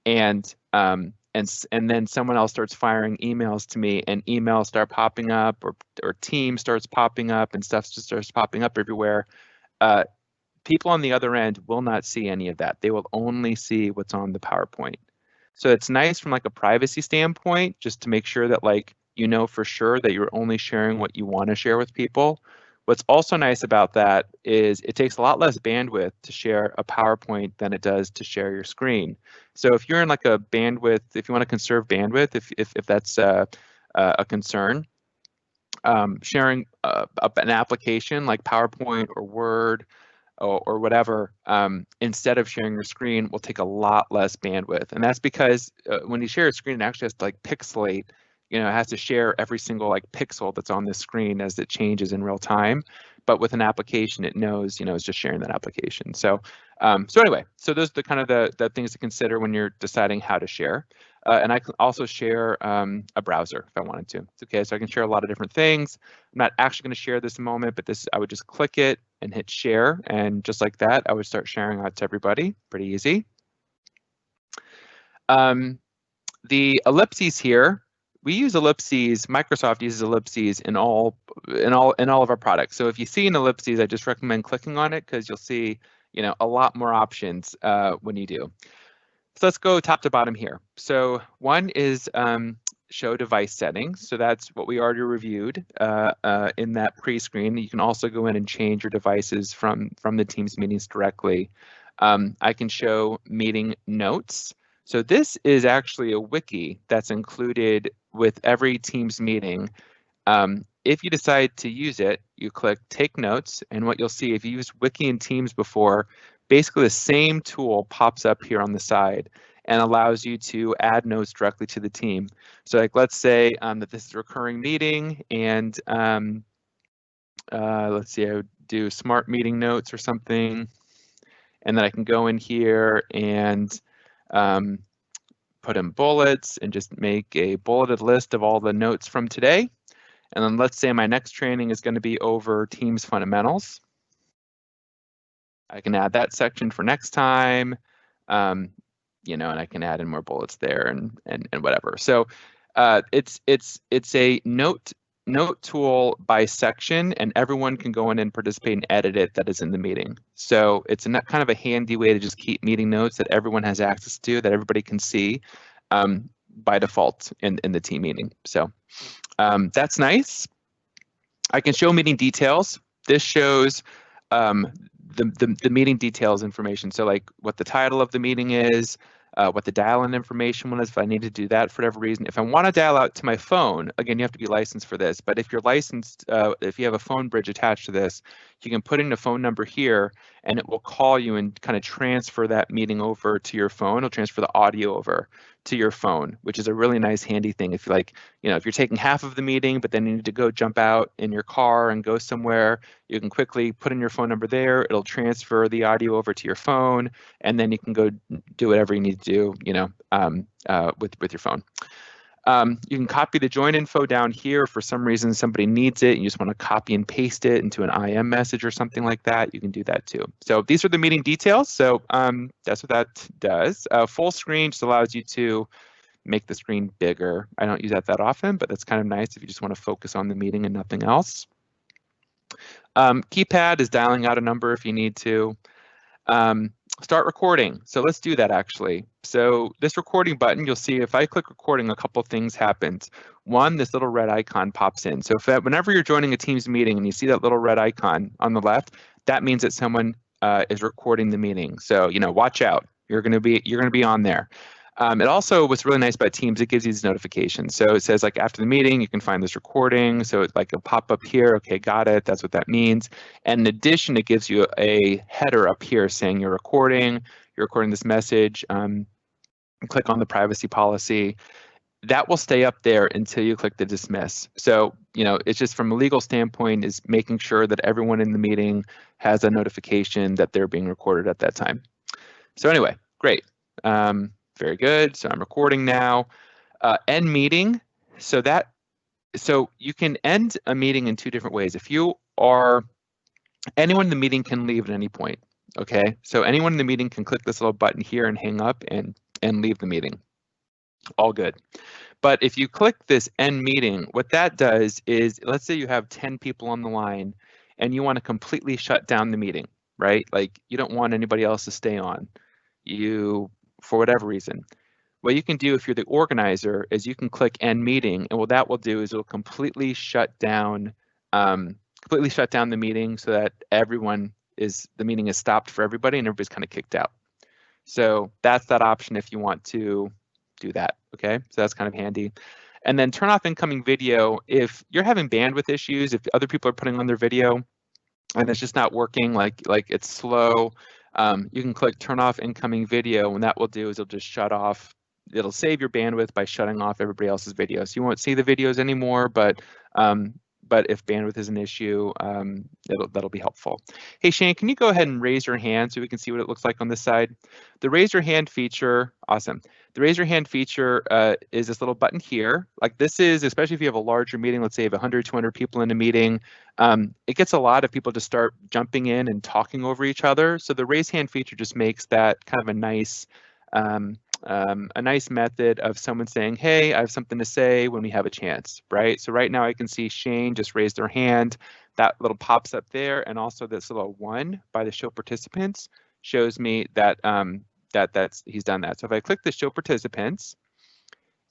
and then someone else starts firing emails to me and emails start popping up, or Teams starts popping up and stuff just starts popping up everywhere, people on the other end will not see any of that. They will only see what's on the PowerPoint. So it's nice from like a privacy standpoint, just to make sure that for sure that you're only sharing what you want to share with people. What's also nice about that is it takes a lot less bandwidth to share a PowerPoint than it does to share your screen. So if you're in like a bandwidth, if you want to conserve bandwidth, if that's a concern, sharing an application like PowerPoint or Word or whatever, instead of sharing your screen, will take a lot less bandwidth. And that's because when you share a screen, it actually has to like pixelate, it has to share every single like pixel that's on the screen as it changes in real time. But with an application, it knows, it's just sharing that application. So anyway, so those are the kind of the things to consider when you're deciding how to share. And I can also share a browser if I wanted to. It's okay, so I can share a lot of different things. I'm not actually going to share this in a moment, but I would just click it and hit share, and just like that, I would start sharing out to everybody. Pretty easy. The ellipses here, we use ellipses. Microsoft uses ellipses in all of our products. So if you see an ellipses, I just recommend clicking on it because you'll see, a lot more options when you do. So let's go top to bottom here. So one is show device settings. So that's what we already reviewed in that pre-screen. You can also go in and change your devices from the Teams meetings directly. I can show meeting notes. So this is actually a wiki that's included with every Teams meeting. If you decide to use it, you click take notes, and what you'll see, if you used wiki in Teams before, basically the same tool pops up here on the side and allows you to add notes directly to the team. So like, let's say that this is a recurring meeting, and let's see, I would do smart meeting notes or something, and then I can go in here and put in bullets and just make a bulleted list of all the notes from today. And then let's say my next training is going to be over Teams fundamentals. I can add that section for next time, and I can add in more bullets there and whatever. So it's a note tool by section, and everyone can go in and participate and edit it that is in the meeting. So it's kind of a handy way to just keep meeting notes that everyone has access to, that everybody can see by default in the team meeting. So that's nice. I can show meeting details. This shows the meeting details information. So like what the title of the meeting is, what the dial-in information was, if I need to do that for whatever reason. If I want to dial out to my phone, again, you have to be licensed for this, but if you're licensed, if you have a phone bridge attached to this, you can put in a phone number here and it will call you and kind of transfer that meeting over to your phone. It'll transfer the audio over to your phone, which is a really nice handy thing. If you like, if you're taking half of the meeting, but then you need to go jump out in your car and go somewhere, you can quickly put in your phone number there. It'll transfer the audio over to your phone, and then you can go do whatever you need to do, with your phone. You can copy the join info down here. For some reason, somebody needs it, and you just want to copy and paste it into an IM message or something like that. You can do that too. So these are the meeting details. So that's what that does. Full screen just allows you to make the screen bigger. I don't use that often, but that's kind of nice if you just want to focus on the meeting and nothing else. Keypad is dialing out a number if you need to. Start recording. So let's do that actually. So this recording button, you'll see if I click recording, a couple things happens. One, this little red icon pops in. So whenever you're joining a Teams meeting and you see that little red icon on the left, that means that someone is recording the meeting. So watch out. You're going to be on there. It also, what's really nice about Teams, it gives you these notifications. So it says like after the meeting, you can find this recording. So it's like a pop up here. Okay, got it. That's what that means. And in addition, it gives you a header up here saying you're recording this message. Click on the privacy policy. That will stay up there until you click the dismiss. So, it's just from a legal standpoint is making sure that everyone in the meeting has a notification that they're being recorded at that time. So anyway, great. Very good. So I'm recording now. End meeting. So you can end a meeting in two different ways. Anyone in the meeting can leave at any point. Okay. So anyone in the meeting can click this little button here and hang up and leave the meeting. All good. But if you click this end meeting, what that does is, let's say you have 10 people on the line and you want to completely shut down the meeting, right? Like you don't want anybody else to stay on. For whatever reason. What you can do if you're the organizer is you can click end meeting, and what that will do is it'll completely shut down the meeting so that the meeting is stopped for everybody and everybody's kind of kicked out. So that's that option if you want to do that. Okay, so that's kind of handy. And then turn off incoming video if you're having bandwidth issues, if other people are putting on their video and it's just not working, like it's slow. You can click turn off incoming video, and that will do is it'll just shut off. It'll save your bandwidth by shutting off everybody else's video. So you won't see the videos anymore, but if bandwidth is an issue, that'll be helpful. Hey Shane, can you go ahead and raise your hand so we can see what it looks like on this side? The raise your hand feature, awesome. The raise your hand feature is this little button here. Like this is, especially if you have a larger meeting, let's say you have 100, 200 people in a meeting, it gets a lot of people to start jumping in and talking over each other. So the raise hand feature just makes that kind of a nice method of someone saying, hey, I have something to say when we have a chance, right? So right now I can see Shane just raised their hand. That little pops up there, and also this little 1 by the show participants shows me that he's done that. So if I click the show participants,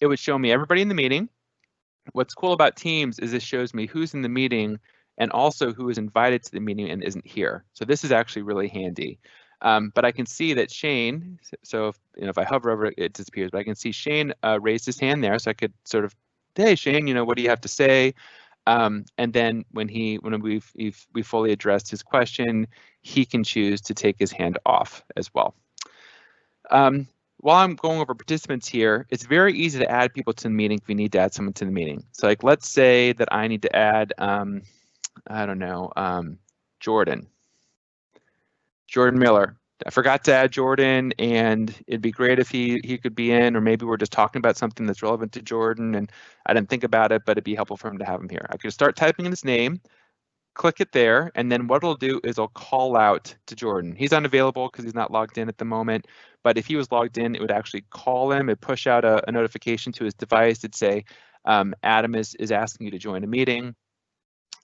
it would show me everybody in the meeting. What's cool about Teams is this shows me who's in the meeting and also who is invited to the meeting and isn't here. So this is actually really handy. But I can see that Shane, so if I hover over it, it disappears, but I can see Shane raised his hand there. So I could sort of, hey Shane, what do you have to say? And then when we fully addressed his question, he can choose to take his hand off as well. While I'm going over participants here, it's very easy to add people to the meeting if we need to add someone to the meeting. So like, let's say that I need to add, I don't know, Jordan Miller. I forgot to add Jordan, and it'd be great if he could be in, or maybe we're just talking about something that's relevant to Jordan and I didn't think about it, but it'd be helpful for him to have him here. I could start typing in his name, click it there, and then what it'll do is it'll call out to Jordan. He's unavailable because he's not logged in at the moment, but if he was logged in, it would actually call him. It'd push out a notification to his device. It'd say, Adam is asking you to join a meeting.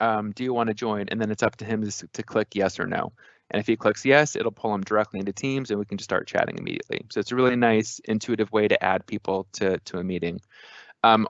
Do you want to join? And then it's up to him to click yes or no. And if he clicks yes, it'll pull him directly into Teams and we can just start chatting immediately. So it's a really nice, intuitive way to add people to a meeting.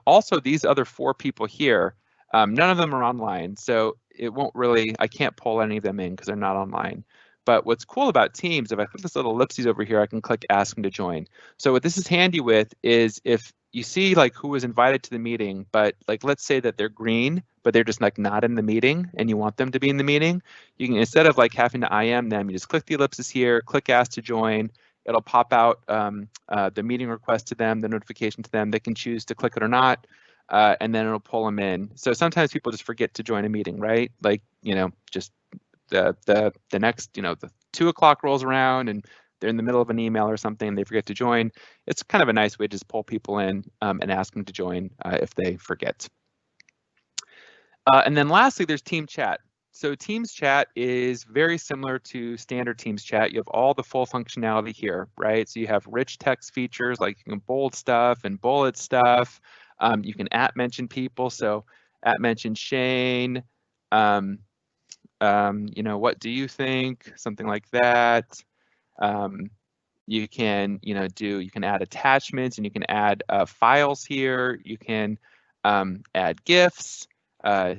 Also, these other 4 people here, none of them are online. So it won't really, I can't pull any of them in because they're not online. But what's cool about Teams, if I click this little ellipses over here, I can click ask them to join. So what this is handy with is if you see like who was invited to the meeting, but like let's say that they're green, but they're just like not in the meeting and you want them to be in the meeting, you can, instead of like having to IM them, you just click the ellipsis here, click ask to join. It'll pop out the meeting request to them, the notification to them. They can choose to click it or not, and then it'll pull them in. So sometimes people just forget to join a meeting, right? Like, you know, just the next, you know, the 2 o'clock rolls around and they're in the middle of an email or something and they forget to join. It's kind of a nice way to just pull people in and ask them to join if they forget. And then lastly, there's team chat. So Teams chat is very similar to standard Teams chat. You have all the full functionality here, right? So you have rich text features like you can bold stuff and bullet stuff. You can @mention people. So @mention Shane. You know, what do you think? Something like that. You can, you know, you can add attachments and you can add files here. You can add GIFs.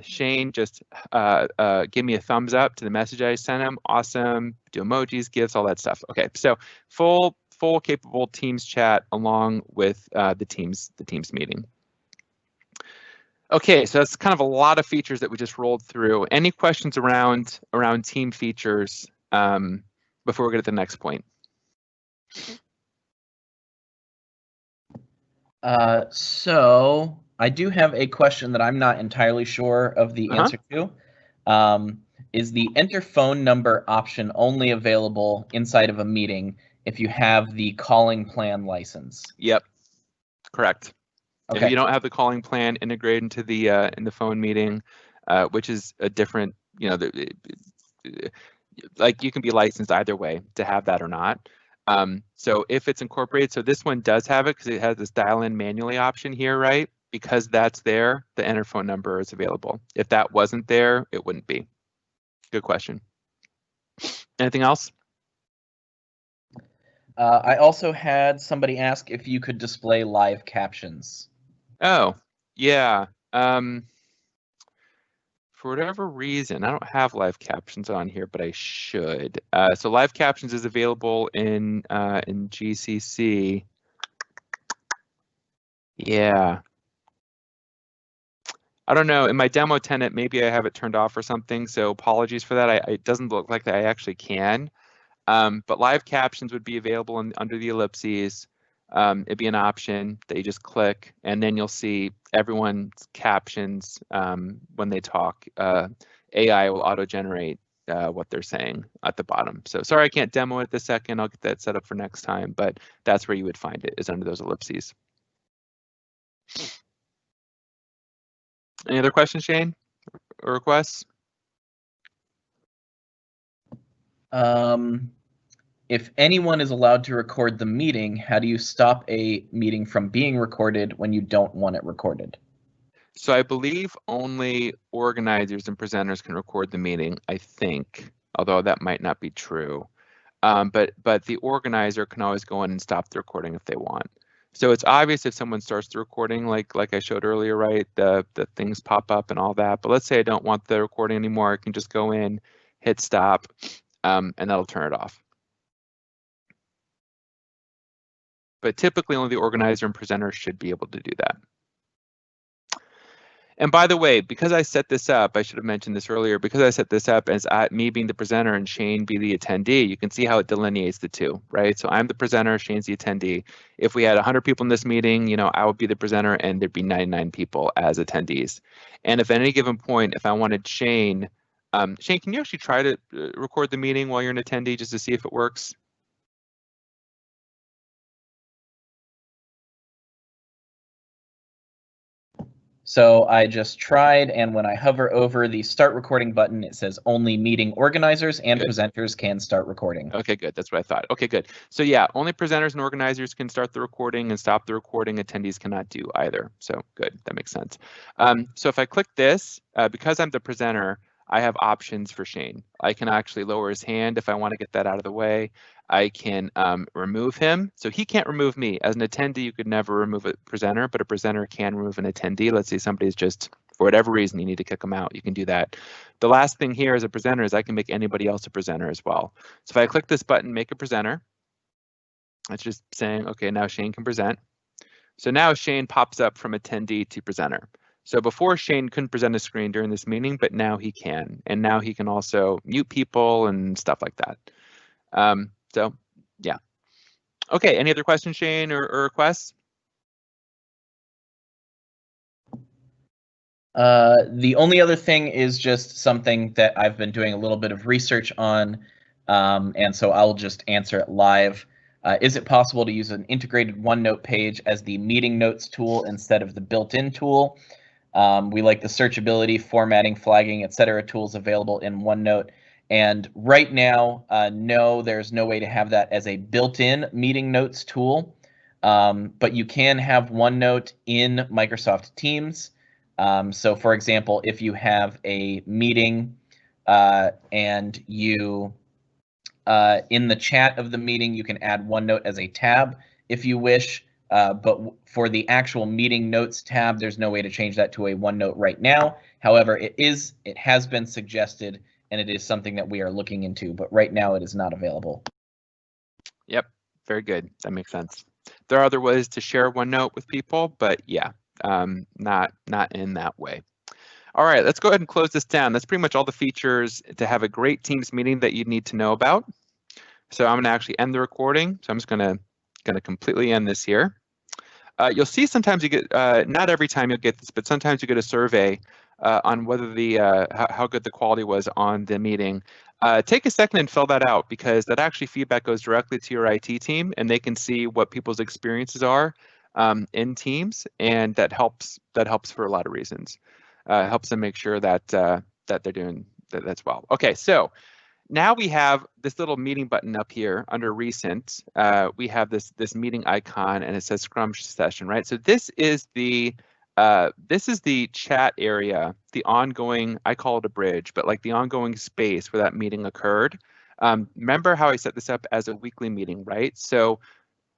Shane, just give me a thumbs up to the message I sent him. Awesome. Do emojis, GIFs, all that stuff. Okay, so full capable Teams chat along with the Teams meeting. Okay, so that's kind of a lot of features that we just rolled through. Any questions around team features before we get to the next point? So I do have a question that I'm not entirely sure of the answer to. Is the enter phone number option only available inside of a meeting if you have the calling plan license? Yep, correct. Okay. If you don't have the calling plan integrated into the in the phone meeting, which is a different, you know, like you can be licensed either way to have that or not. So if it's incorporated, so this one does have it because it has this dial in manually option here, right? Because that's there, the enter phone number is available. If that wasn't there, it wouldn't be. Good question. Anything else? I also had somebody ask if you could display live captions. Oh, yeah. For whatever reason, I don't have live captions on here, but I should. So live captions is available in GCC. Yeah. I don't know. In my demo tenant, maybe I have it turned off or something. So apologies for that. It doesn't look like that I actually can. But live captions would be available under the ellipses. It'd be an option that you just click, and then you'll see everyone's captions when they talk. AI will auto-generate what they're saying at the bottom. So sorry I can't demo it this second. I'll get that set up for next time, but that's where you would find it, is under those ellipses. Any other questions, Shane, or requests? If anyone is allowed to record the meeting, how do you stop a meeting from being recorded when you don't want it recorded? So I believe only organizers and presenters can record the meeting, I think, although that might not be true. But the organizer can always go in and stop the recording if they want. So it's obvious if someone starts the recording, like I showed earlier, right? The things pop up and all that. But let's say I don't want the recording anymore. I can just go in, hit stop, and that'll turn it off. But typically only the organizer and presenter should be able to do that. And by the way, because I set this up, I should have mentioned this earlier, because I set this up as me being the presenter and Shane be the attendee, you can see how it delineates the two, right? So I'm the presenter, Shane's the attendee. If we had 100 people in this meeting, you know, I would be the presenter and there'd be 99 people as attendees. And if at any given point, if I wanted Shane, Shane, can you actually try to record the meeting while you're an attendee just to see if it works? So I just tried, and when I hover over the start recording button, it says only meeting organizers and presenters can start recording. Okay, good. That's what I thought. Okay, good. So yeah, only presenters and organizers can start the recording and stop the recording. Attendees cannot do either. So good, that makes sense. So if I click this, because I'm the presenter, I have options for Shane. I can actually lower his hand if I want to get that out of the way. I can remove him. So he can't remove me. As an attendee, you could never remove a presenter, but a presenter can remove an attendee. Let's say somebody's just, for whatever reason, you need to kick them out. You can do that. The last thing here as a presenter is I can make anybody else a presenter as well. So if I click this button, make a presenter, it's just saying, okay, now Shane can present. So now Shane pops up from attendee to presenter. So before Shane couldn't present a screen during this meeting, but now he can. And now he can also mute people and stuff like that. So yeah. Okay, any other questions, Shane, or requests? The only other thing is just something that I've been doing a little bit of research on, and so I'll just answer it live. Is it possible to use an integrated OneNote page as the meeting notes tool instead of the built-in tool? We like the searchability, formatting, flagging, etc. tools available in OneNote. And right now, no, there's no way to have that as a built-in meeting notes tool. But you can have OneNote in Microsoft Teams. So for example, if you have a meeting and you, in the chat of the meeting, you can add OneNote as a tab if you wish. But for the actual meeting notes tab, there's no way to change that to a OneNote right now. However, it has been suggested, and it is something that we are looking into, but right now it is not available. Yep, very good. That makes sense. There are other ways to share OneNote with people, but yeah, not in that way. All right, let's go ahead and close this down. That's pretty much all the features to have a great Teams meeting that you need to know about. So I'm going to actually end the recording. So I'm just going to completely end this here. You'll see sometimes you get, not every time you'll get this, but sometimes you get a survey on whether the how good the quality was on the meeting. Take a second and fill that out, because that actually feedback goes directly to your IT team, and they can see what people's experiences are in Teams, and that helps for a lot of reasons. Helps them make sure that that they're doing that's well. Okay, so now we have this little meeting button up here under recent. We have this meeting icon, and it says Scrum session, right? So this is the chat area, the ongoing, I call it a bridge, but like the ongoing space where that meeting occurred. Remember how I set this up as a weekly meeting, right? So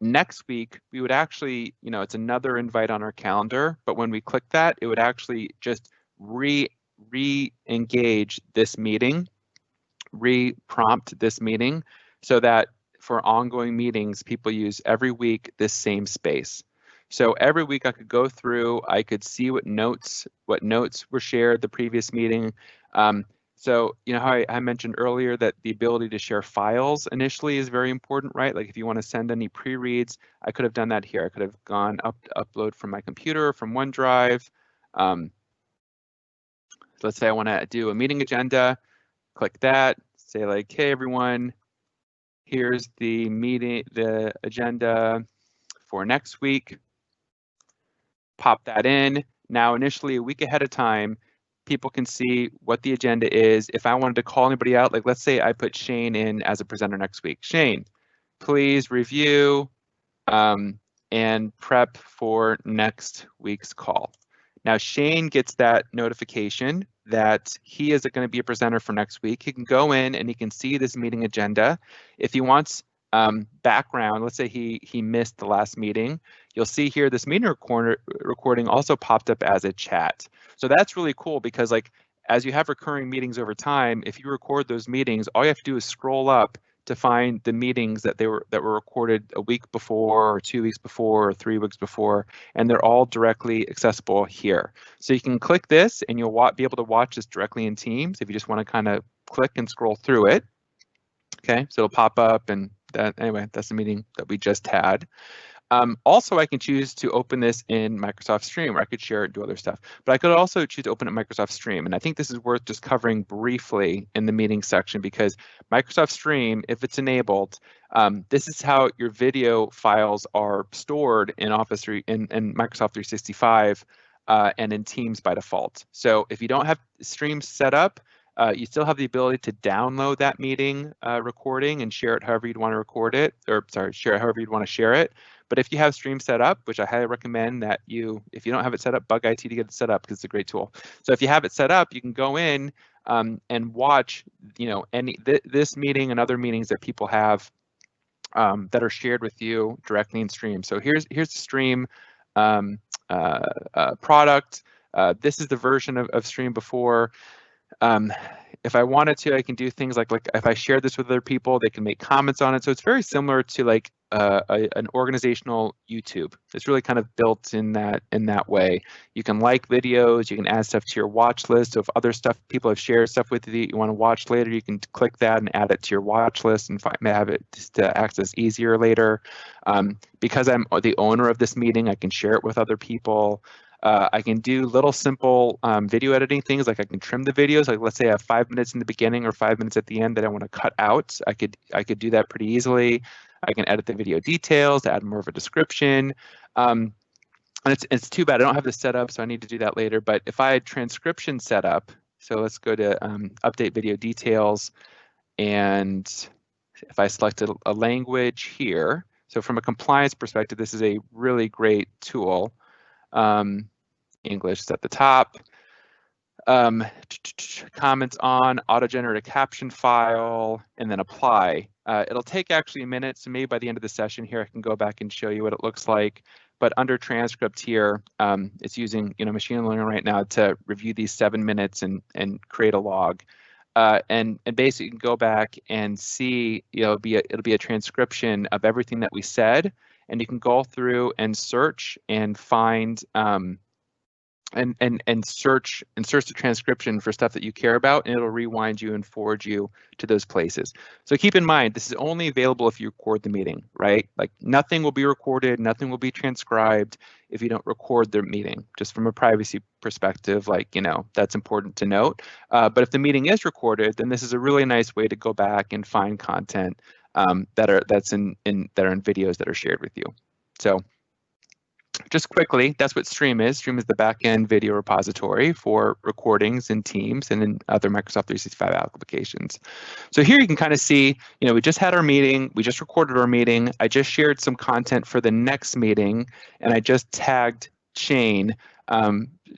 next week we would actually, it's another invite on our calendar, but when we click that, it would actually just re-engage this meeting, re-prompt this meeting, so that for ongoing meetings, people use every week this same space. So every week I could go through, I could see what notes were shared the previous meeting. So how I mentioned earlier that the ability to share files initially is very important, right? Like if you want to send any pre-reads, I could have done that here. I could have gone upload from my computer, from OneDrive. Let's say I want to do a meeting agenda. Click that, say like, hey everyone, here's the agenda for next week. Pop that in. Now, initially, a week ahead of time, people can see what the agenda is. If I wanted to call anybody out, like let's say I put Shane in as a presenter next week. Shane, please review and prep for next week's call. Now, Shane gets that notification that he is going to be a presenter for next week. He can go in and he can see this meeting agenda. If he wants background, let's say he missed the last meeting, you'll see here this meeting recording also popped up as a chat. So that's really cool, because like as you have recurring meetings over time, if you record those meetings, all you have to do is scroll up to find the meetings that were recorded a week before, or 2 weeks before, or 3 weeks before, and they're all directly accessible here. So you can click this and you'll be able to watch this directly in Teams if you just want to kind of click and scroll through it. Okay, so it'll pop up, and anyway, that's the meeting that we just had. Also, I can choose to open this in Microsoft Stream, or I could share it and do other stuff. But I could also choose to open it in Microsoft Stream. And I think this is worth just covering briefly in the meeting section, because Microsoft Stream, if it's enabled, this is how your video files are stored in in Microsoft 365 and in Teams by default. So if you don't have Stream set up, you still have the ability to download that meeting recording and share it however you'd want to record it, or sorry, share it however you'd want to share it. But if you have Stream set up, which I highly recommend that if you don't have it set up, bug IT to get it set up, because it's a great tool. So if you have it set up, you can go in and watch, this meeting and other meetings that people have that are shared with you directly in Stream. So here's the Stream product. This is the version of Stream before. If I wanted to, I can do things like if I share this with other people, they can make comments on it. So it's very similar to like an organizational YouTube. It's really kind of built in that way. You can like videos, you can add stuff to your watch list. So if other stuff people have shared stuff with you, you want to watch later, you can click that and add it to your watch list and have it just to access easier later. Because I'm the owner of this meeting, I can share it with other people. I can do little simple video editing things, like I can trim the videos. Like let's say I have 5 minutes in the beginning or 5 minutes at the end that I want to cut out. I could do that pretty easily. I can edit the video details to add more of a description. And it's too bad I don't have this set up, so I need to do that later. But if I had transcription set up, so let's go to update video details, and if I selected a language here, so from a compliance perspective, this is a really great tool. English is at the top. Comments on, auto-generate a caption file, and then apply. It'll take actually a minute, so maybe by the end of the session here, I can go back and show you what it looks like. But under transcript here, it's using machine learning right now to review these 7 minutes and create a log. And basically you can go back and see, it'll be a transcription of everything that we said, and you can go through and search and find and search the transcription for stuff that you care about, and it'll rewind you and forward you to those places. So keep in mind, this is only available if you record the meeting, right? Like nothing will be recorded, nothing will be transcribed if you don't record the meeting. Just from a privacy perspective, that's important to note. But if the meeting is recorded, then this is a really nice way to go back and find content that are in videos that are shared with you. So just quickly, that's what Stream is. Stream is the backend video repository for recordings in Teams and in other Microsoft 365 applications. So here you can kind of see, we just had our meeting, we just recorded our meeting, I just shared some content for the next meeting, and I just tagged Shane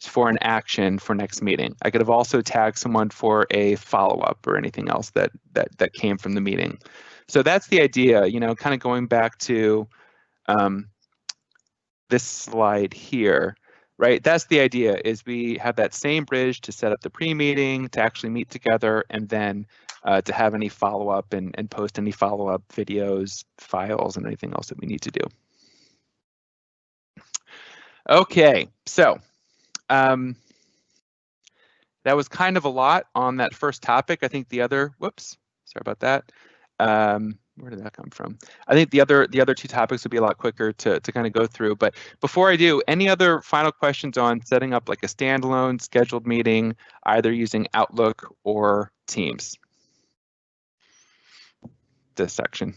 for an action for next meeting. I could have also tagged someone for a follow-up or anything else that came from the meeting. So that's the idea, kind of going back to this slide here, right? That's the idea, is we have that same bridge to set up the pre-meeting, to actually meet together, and then to have any follow-up and post any follow-up videos, files, and anything else that we need to do. Okay, so that was kind of a lot on that first topic. I think the other, whoops, sorry about that. Where did that come from? I think the other two topics would be a lot quicker to kind of go through. But before I do, any other final questions on setting up like a standalone scheduled meeting, either using Outlook or Teams? This section.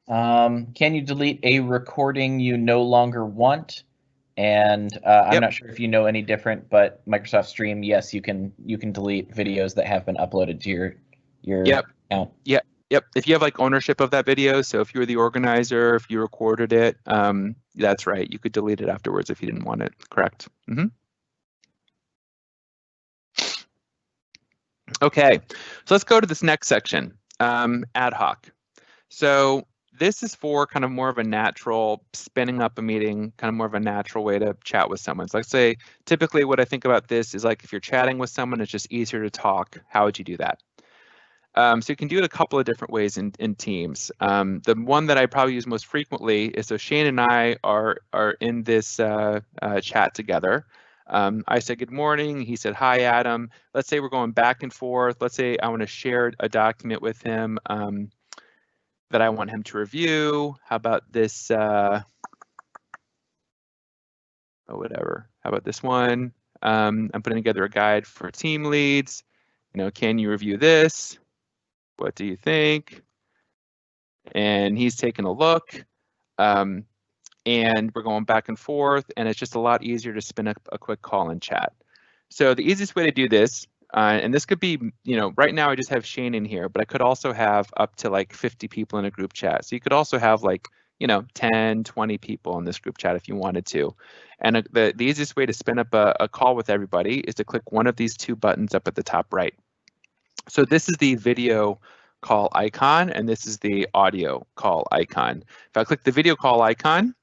Can you delete a recording you no longer want? And I'm not sure if you know any different, but Microsoft Stream, yes, you can delete videos that have been uploaded to your account. Yep. If you have like ownership of that video, so if you were the organizer, if you recorded it, that's right. You could delete it afterwards if you didn't want it. Correct. Okay, so let's go to this next section, ad hoc. So this is for kind of more of a natural spinning up a meeting, kind of more of a natural way to chat with someone. So let's say typically what I think about this is like if you're chatting with someone, it's just easier to talk. How would you do that? So you can do it a couple of different ways in Teams. The one that I probably use most frequently is, so Shane and I are in this chat together. I said good morning, he said hi Adam. Let's say we're going back and forth. Let's say I want to share a document with him that I want him to review. How about this, whatever, how about this one? I'm putting together a guide for team leads. Can you review this? What do you think? And he's taking a look, and we're going back and forth, and it's just a lot easier to spin up a quick call and chat. So the easiest way to do this, and this could be, right now I just have Shane in here, but I could also have up to like 50 people in a group chat. So you could also have like, 10, 20 people in this group chat if you wanted to. And the easiest way to spin up a call with everybody is to click one of these two buttons up at the top right. So this is the video call icon, and this is the audio call icon. If I click the video call icon,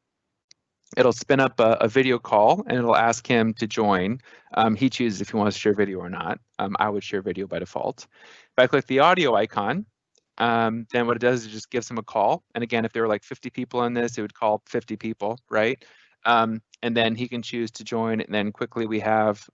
it'll spin up a video call and it'll ask him to join. He chooses if he wants to share video or not. I would share video by default. If I click the audio icon, then what it does is it just gives him a call. And again, if there were like 50 people in this, it would call 50 people, right? And then he can choose to join, and then quickly we have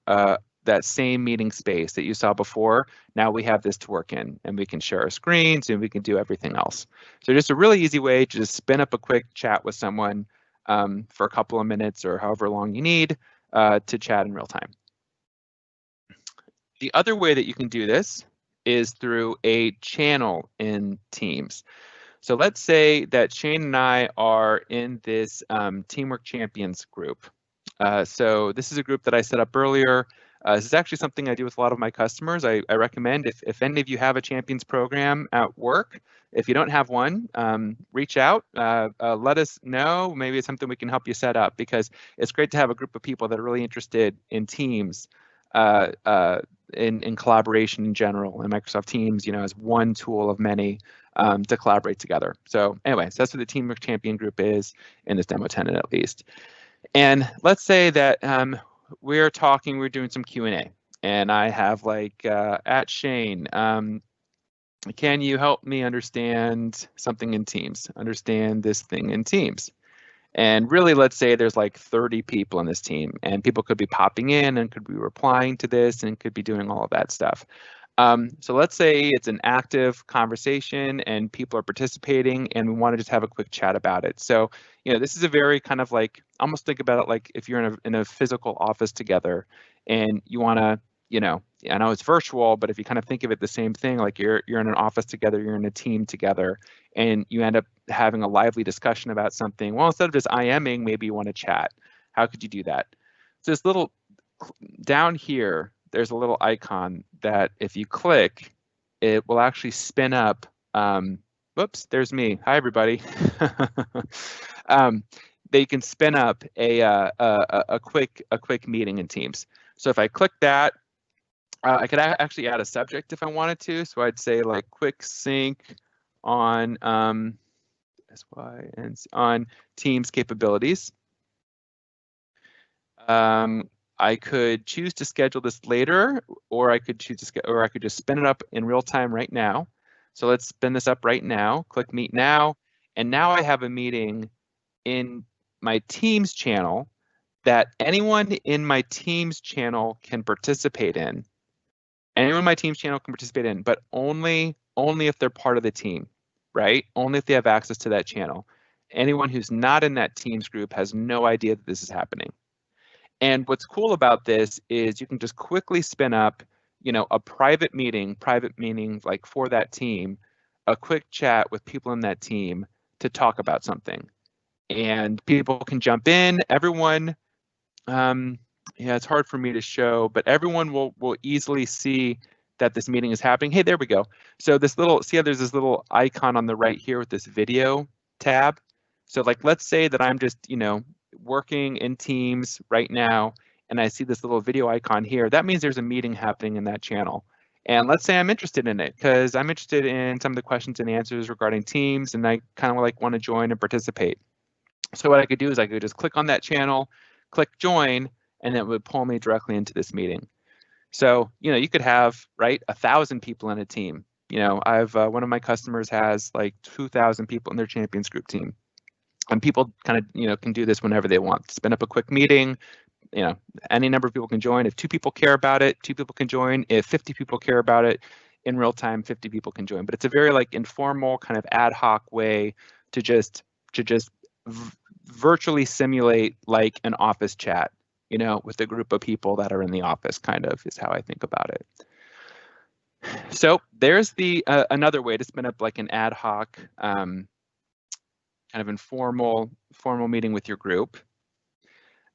that same meeting space that you saw before. Now we have this to work in, and we can share our screens and we can do everything else. So just a really easy way to just spin up a quick chat with someone for a couple of minutes or however long you need to chat in real time. The other way that you can do this is through a channel in Teams. So let's say that Shane and I are in this Teamwork Champions group. So this is a group that I set up earlier. This is actually something I do with a lot of my customers. I recommend if any of you have a champions program at work, if you don't have one, reach out, let us know. Maybe it's something we can help you set up, because it's great to have a group of people that are really interested in Teams, in collaboration in general, and Microsoft Teams, as one tool of many to collaborate together. So anyway, so that's what the Teamwork Champion group is in this demo tenant at least. And let's say that we're doing some Q&A, and I have like at Shane, can you help me understand something in Teams, understand this thing in Teams? And really, let's say there's like 30 people in this team, and people could be popping in and could be replying to this and could be doing all of that stuff. So let's say it's an active conversation and people are participating, and we want to just have a quick chat about it. So, this is a very kind of like, almost think about it like if you're in a physical office together and you want to, I know it's virtual, but if you kind of think of it the same thing, like you're in an office together, you're in a team together, and you end up having a lively discussion about something. Well, instead of just IMing, maybe you want to chat. How could you do that? So this little down here, there's a little icon that if you click, it will actually spin up. Whoops, there's me. Hi, everybody. They can spin up a quick meeting in Teams. So if I click that, I could actually add a subject if I wanted to. So I'd say like quick sync on on Teams capabilities. I could choose to schedule this later, or I could choose to or I could just spin it up in real time right now. So let's spin this up right now. Click Meet Now, and now I have a meeting in my Teams channel that anyone in my Teams channel can participate in. Anyone in my Teams channel can participate in, but only if they're part of the team, right? Only if they have access to that channel. Anyone who's not in that Teams group has no idea that this is happening. And what's cool about this is you can just quickly spin up, a private meeting like for that team, a quick chat with people in that team to talk about something. And people can jump in. Everyone, it's hard for me to show, but everyone will easily see that this meeting is happening. Hey, there we go. So see how there's this little icon on the right here with this video tab. So like, let's say that I'm just, working in Teams right now, and I see this little video icon here. That means there's a meeting happening in that channel. And let's say I'm interested in it because I'm interested in some of the questions and answers regarding Teams, and I kind of like want to join and participate. So what I could do is I could just click on that channel, click join, and it would pull me directly into this meeting. So, you could have, right, 1,000 people in a team. I've one of my customers has like 2,000 people in their champions group team. And people kind of, can do this whenever they want. Spin up a quick meeting, any number of people can join. If 2 people care about it, 2 people can join. If 50 people care about it, in real time, 50 people can join. But it's a very like informal kind of ad hoc way to just virtually simulate like an office chat, with a group of people that are in the office, kind of is how I think about it. So there's the another way to spin up like an ad hoc kind of informal meeting with your group.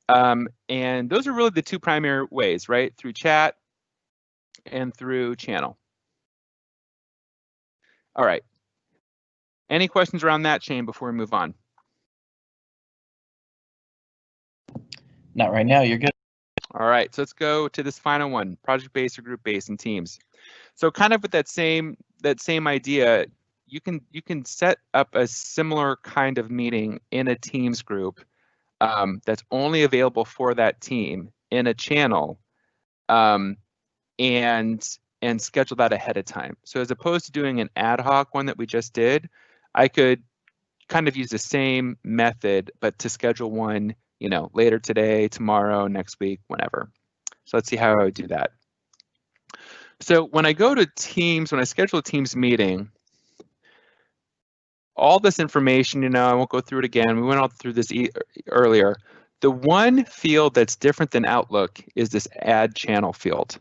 And those are really the 2 primary ways, right? Through chat and through channel. All right. Any questions around that, Shane, before we move on? Not right now, you're good. All right, so let's go to this final one, project-based or group-based in Teams. So kind of with that same idea, you can set up a similar kind of meeting in a Teams group that's only available for that team in a channel, and schedule that ahead of time. So as opposed to doing an ad hoc one that we just did, I could kind of use the same method, but to schedule one, later today, tomorrow, next week, whenever. So let's see how I would do that. So when I go to Teams, when I schedule a Teams meeting, all this information, I won't go through it again. We went all through this earlier. The one field that's different than Outlook is this Add Channel field.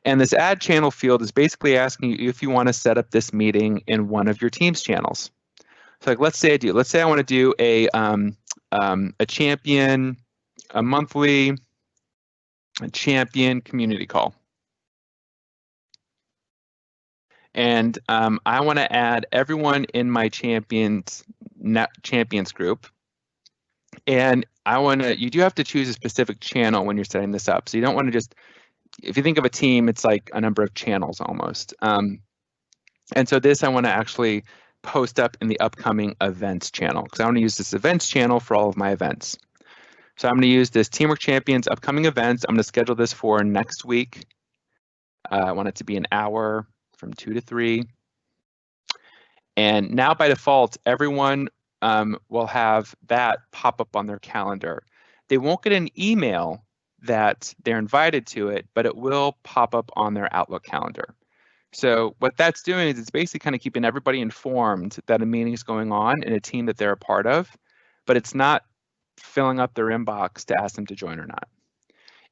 And this Add Channel field is basically asking you if you want to set up this meeting in one of your Teams channels. So like, let's say I want to do a monthly champion community call. And I want to add everyone in my champions group. And you do have to choose a specific channel when you're setting this up. So you don't want to just, if you think of a team, it's like a number of channels almost. And so this I want to actually post up in the upcoming events channel, because I want to use this events channel for all of my events. So I'm going to use this Teamwork Champions upcoming events. I'm going to schedule this for next week. I want it to be an hour from 2 to 3. And now by default, everyone will have that pop up on their calendar. They won't get an email that they're invited to it, but it will pop up on their Outlook calendar. So what that's doing is it's basically kind of keeping everybody informed that a meeting is going on in a team that they're a part of, but it's not filling up their inbox to ask them to join or not.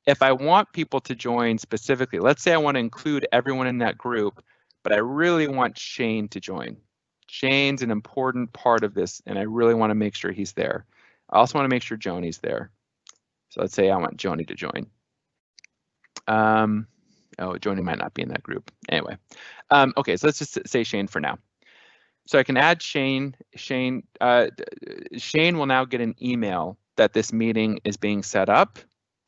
If I want people to join specifically, let's say I want to include everyone in that group, but I really want Shane to join. Shane's an important part of this, and I really want to make sure he's there. I also want to make sure Joni's there. So let's say I want Joni to join. Oh, Joni might not be in that group. Anyway, okay, so let's just say Shane for now. So I can add Shane. Shane will now get an email that this meeting is being set up,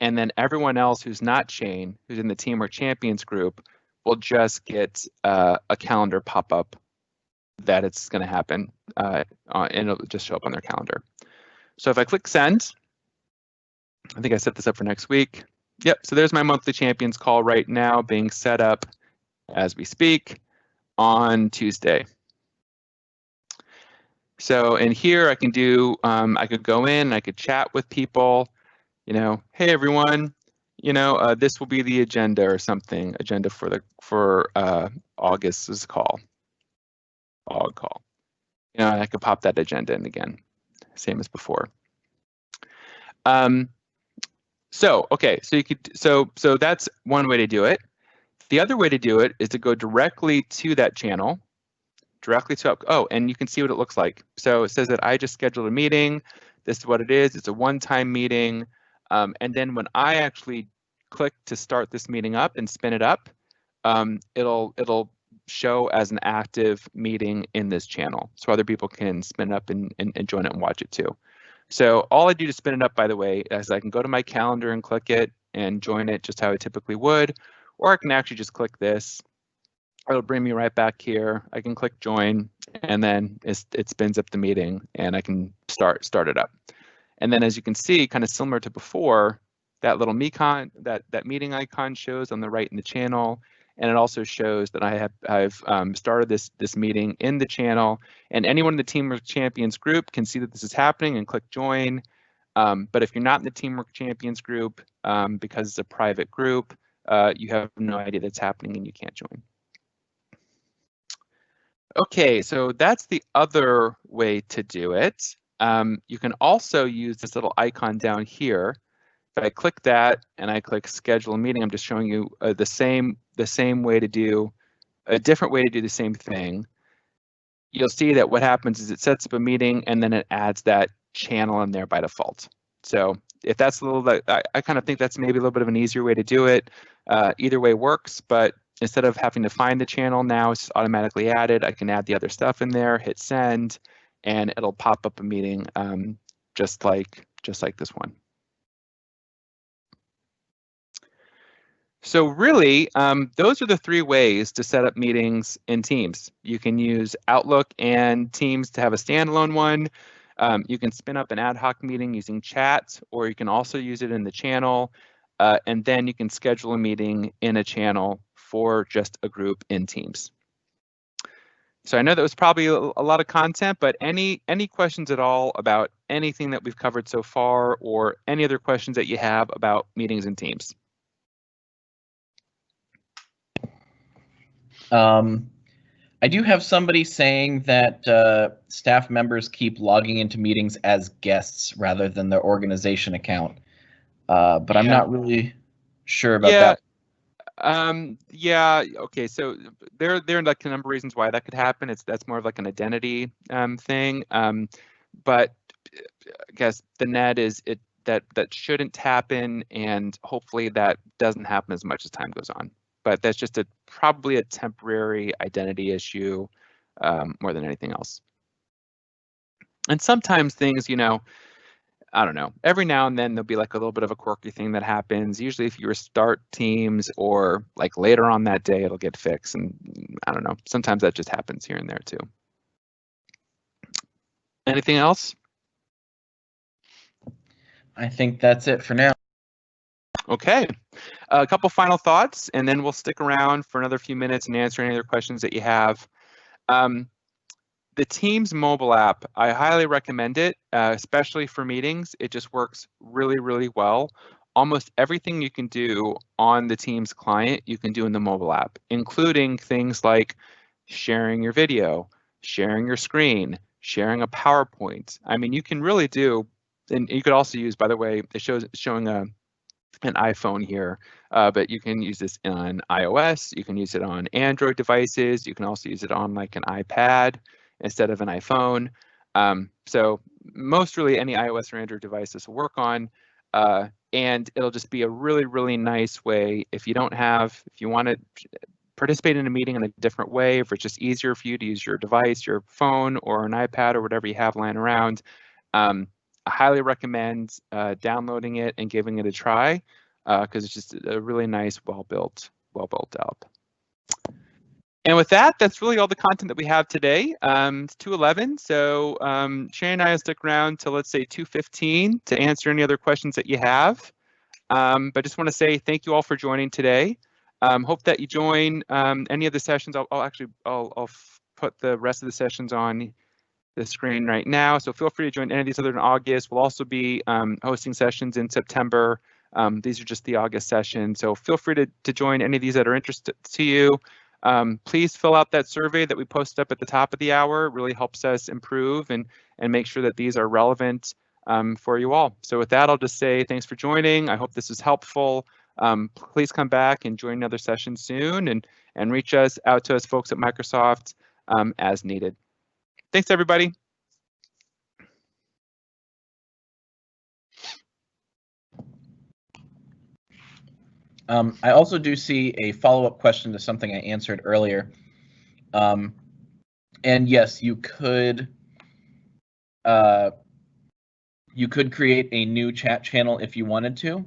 and then everyone else who's not Shane, who's in the Teamwork Champions group, will just get a calendar pop-up that it's going to happen, and it'll just show up on their calendar. So if I click send, I think I set this up for next week. Yep, so there's my monthly champions call right now being set up as we speak on Tuesday. So in here I can do, I could go in, I could chat with people, hey everyone, this will be the agenda or something, agenda for August's call. Call. And I could pop that agenda in again, same as before. So you could, so that's one way to do it. The other way to do it is to go directly to that channel, and you can see what it looks like. So it says that I just scheduled a meeting. This is what it is. It's a one-time meeting. And then when I actually click to start this meeting up and spin it up, it'll show as an active meeting in this channel, so other people can spin it up and join it and watch it too. So all I do to spin it up, by the way, is I can go to my calendar and click it and join it just how I typically would, or I can actually just click this. It'll bring me right back here. I can click join, and then it spins up the meeting, and I can start it up. And then as you can see, kind of similar to before, that little that meeting icon shows on the right in the channel. And it also shows that I've started this meeting in the channel, and anyone in the Teamwork Champions group can see that this is happening and click join. But if you're not in the Teamwork Champions group, because it's a private group, you have no idea that's happening and you can't join. Okay, so that's the other way to do it. You can also use this little icon down here. If I click that and I click schedule a meeting, I'm just showing you the same way to do, a different way to do the same thing. You'll see that what happens is it sets up a meeting and then it adds that channel in there by default. So if that's a little, I kind of think that's maybe a little bit of an easier way to do it. Either way works, but instead of having to find the channel now, it's automatically added. I can add the other stuff in there, hit send, and it'll pop up a meeting just like this one. So really, those are the three ways to set up meetings in Teams. You can use Outlook and Teams to have a standalone one. You can spin up an ad hoc meeting using chat, or you can also use it in the channel, and then you can schedule a meeting in a channel for just a group in Teams. So I know that was probably a lot of content, but any questions at all about anything that we've covered so far, or any other questions that you have about meetings in Teams? I do have somebody saying that staff members keep logging into meetings as guests rather than their organization account, but I'm not really sure about that. Yeah. Okay. So there are like a number of reasons why that could happen. That's more of like an identity thing. But I guess the net is that shouldn't happen, and hopefully that doesn't happen as much as time goes on. But that's just probably a temporary identity issue more than anything else. And sometimes things, I don't know, every now and then there'll be like a little bit of a quirky thing that happens. Usually if you restart Teams or like later on that day, it'll get fixed. And I don't know, sometimes that just happens here and there too. Anything else? I think that's it for now. Okay, a couple final thoughts, and then we'll stick around for another few minutes and answer any other questions that you have. The Teams mobile app, I highly recommend it, especially for meetings. It just works really, really well. Almost everything you can do on the Teams client, you can do in the mobile app, including things like sharing your video, sharing your screen, sharing a PowerPoint. I mean, you can really do, and you could also use, by the way, it's showing an iPhone here, but you can use this on iOS, you can use it on Android devices, you can also use it on like an iPad instead of an iPhone. So most really any iOS or Android device this will work on, and it'll just be a really, really nice way if you want to participate in a meeting in a different way, if it's just easier for you to use your device, your phone or an iPad or whatever you have lying around. I highly recommend downloading it and giving it a try, because it's just a really nice, well-built app. And with that, that's really all the content that we have today. It's 2:11, so Shannon and I will stick around till, let's say, 2:15 to answer any other questions that you have. But just want to say thank you all for joining today. Hope that you join any of the sessions. I'll put the rest of the sessions on the screen right now, so feel free to join any of these other in August. We'll also be hosting sessions in September. These are just the August sessions, so feel free to join any of these that are interested to you. Please fill out that survey that we posted up at the top of the hour. It really helps us improve and make sure that these are relevant for you all. So with that, I'll just say thanks for joining. I hope this was helpful. Please come back and join another session soon, and reach out to us folks at Microsoft as needed. Thanks, everybody. I also do see a follow-up question to something I answered earlier. And yes, you could create a new chat channel if you wanted to.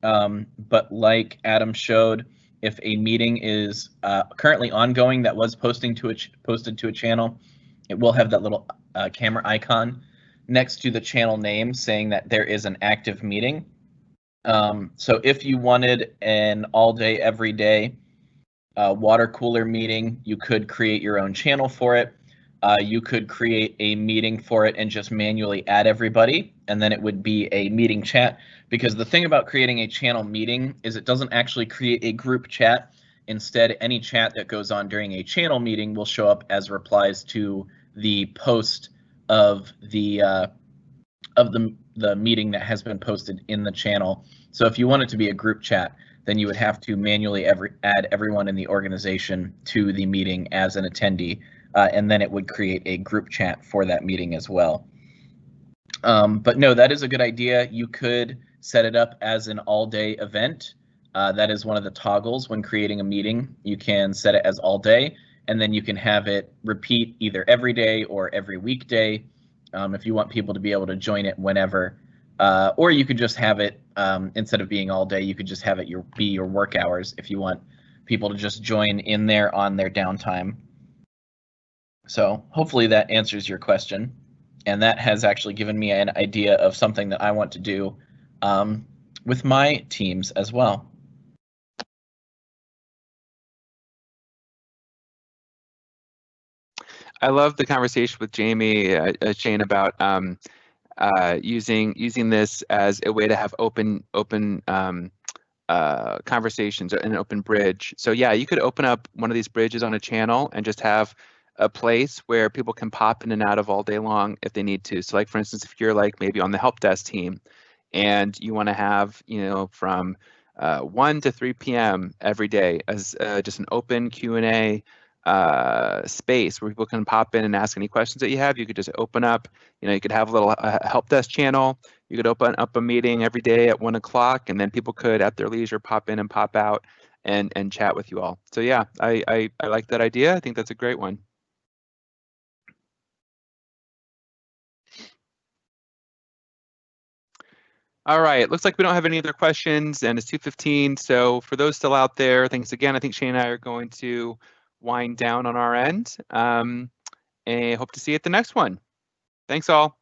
But like Adam showed, if a meeting is currently ongoing that was posted to a channel, it will have that little camera icon next to the channel name saying that there is an active meeting. So if you wanted an all day, every day water cooler meeting, you could create your own channel for it. You could create a meeting for it and just manually add everybody, and then it would be a meeting chat. Because the thing about creating a channel meeting is it doesn't actually create a group chat. Instead, any chat that goes on during a channel meeting will show up as replies to the post of the meeting that has been posted in the channel. So if you want it to be a group chat, then you would have to manually add everyone in the organization to the meeting as an attendee, and then it would create a group chat for that meeting as well. But no, that is a good idea. You could set it up as an all-day event. That is one of the toggles when creating a meeting. You can set it as all day, and then you can have it repeat either every day or every weekday if you want people to be able to join it whenever. Or you could just have it, instead of being all day, you could just have it be your work hours if you want people to just join in there on their downtime. So hopefully that answers your question. And that has actually given me an idea of something that I want to do with my teams as well. I love the conversation with Jamie, Shane, about using this as a way to have open conversations, an open bridge. So yeah, you could open up one of these bridges on a channel and just have a place where people can pop in and out of all day long if they need to. So like, for instance, if you're like maybe on the help desk team and you want to have, from 1 to 3 p.m. every day as just an open Q&A space where people can pop in and ask any questions that you have. You could just open up, you could have a little help desk channel. You could open up a meeting every day at 1 o'clock, and then people could, at their leisure, pop in and pop out and chat with you all. So yeah, I like that idea. I think that's a great one. All right, looks like we don't have any other questions, and it's 2:15. So for those still out there, thanks again. I think Shane and I are going to wind down on our end, and hope to see you at the next one. Thanks all.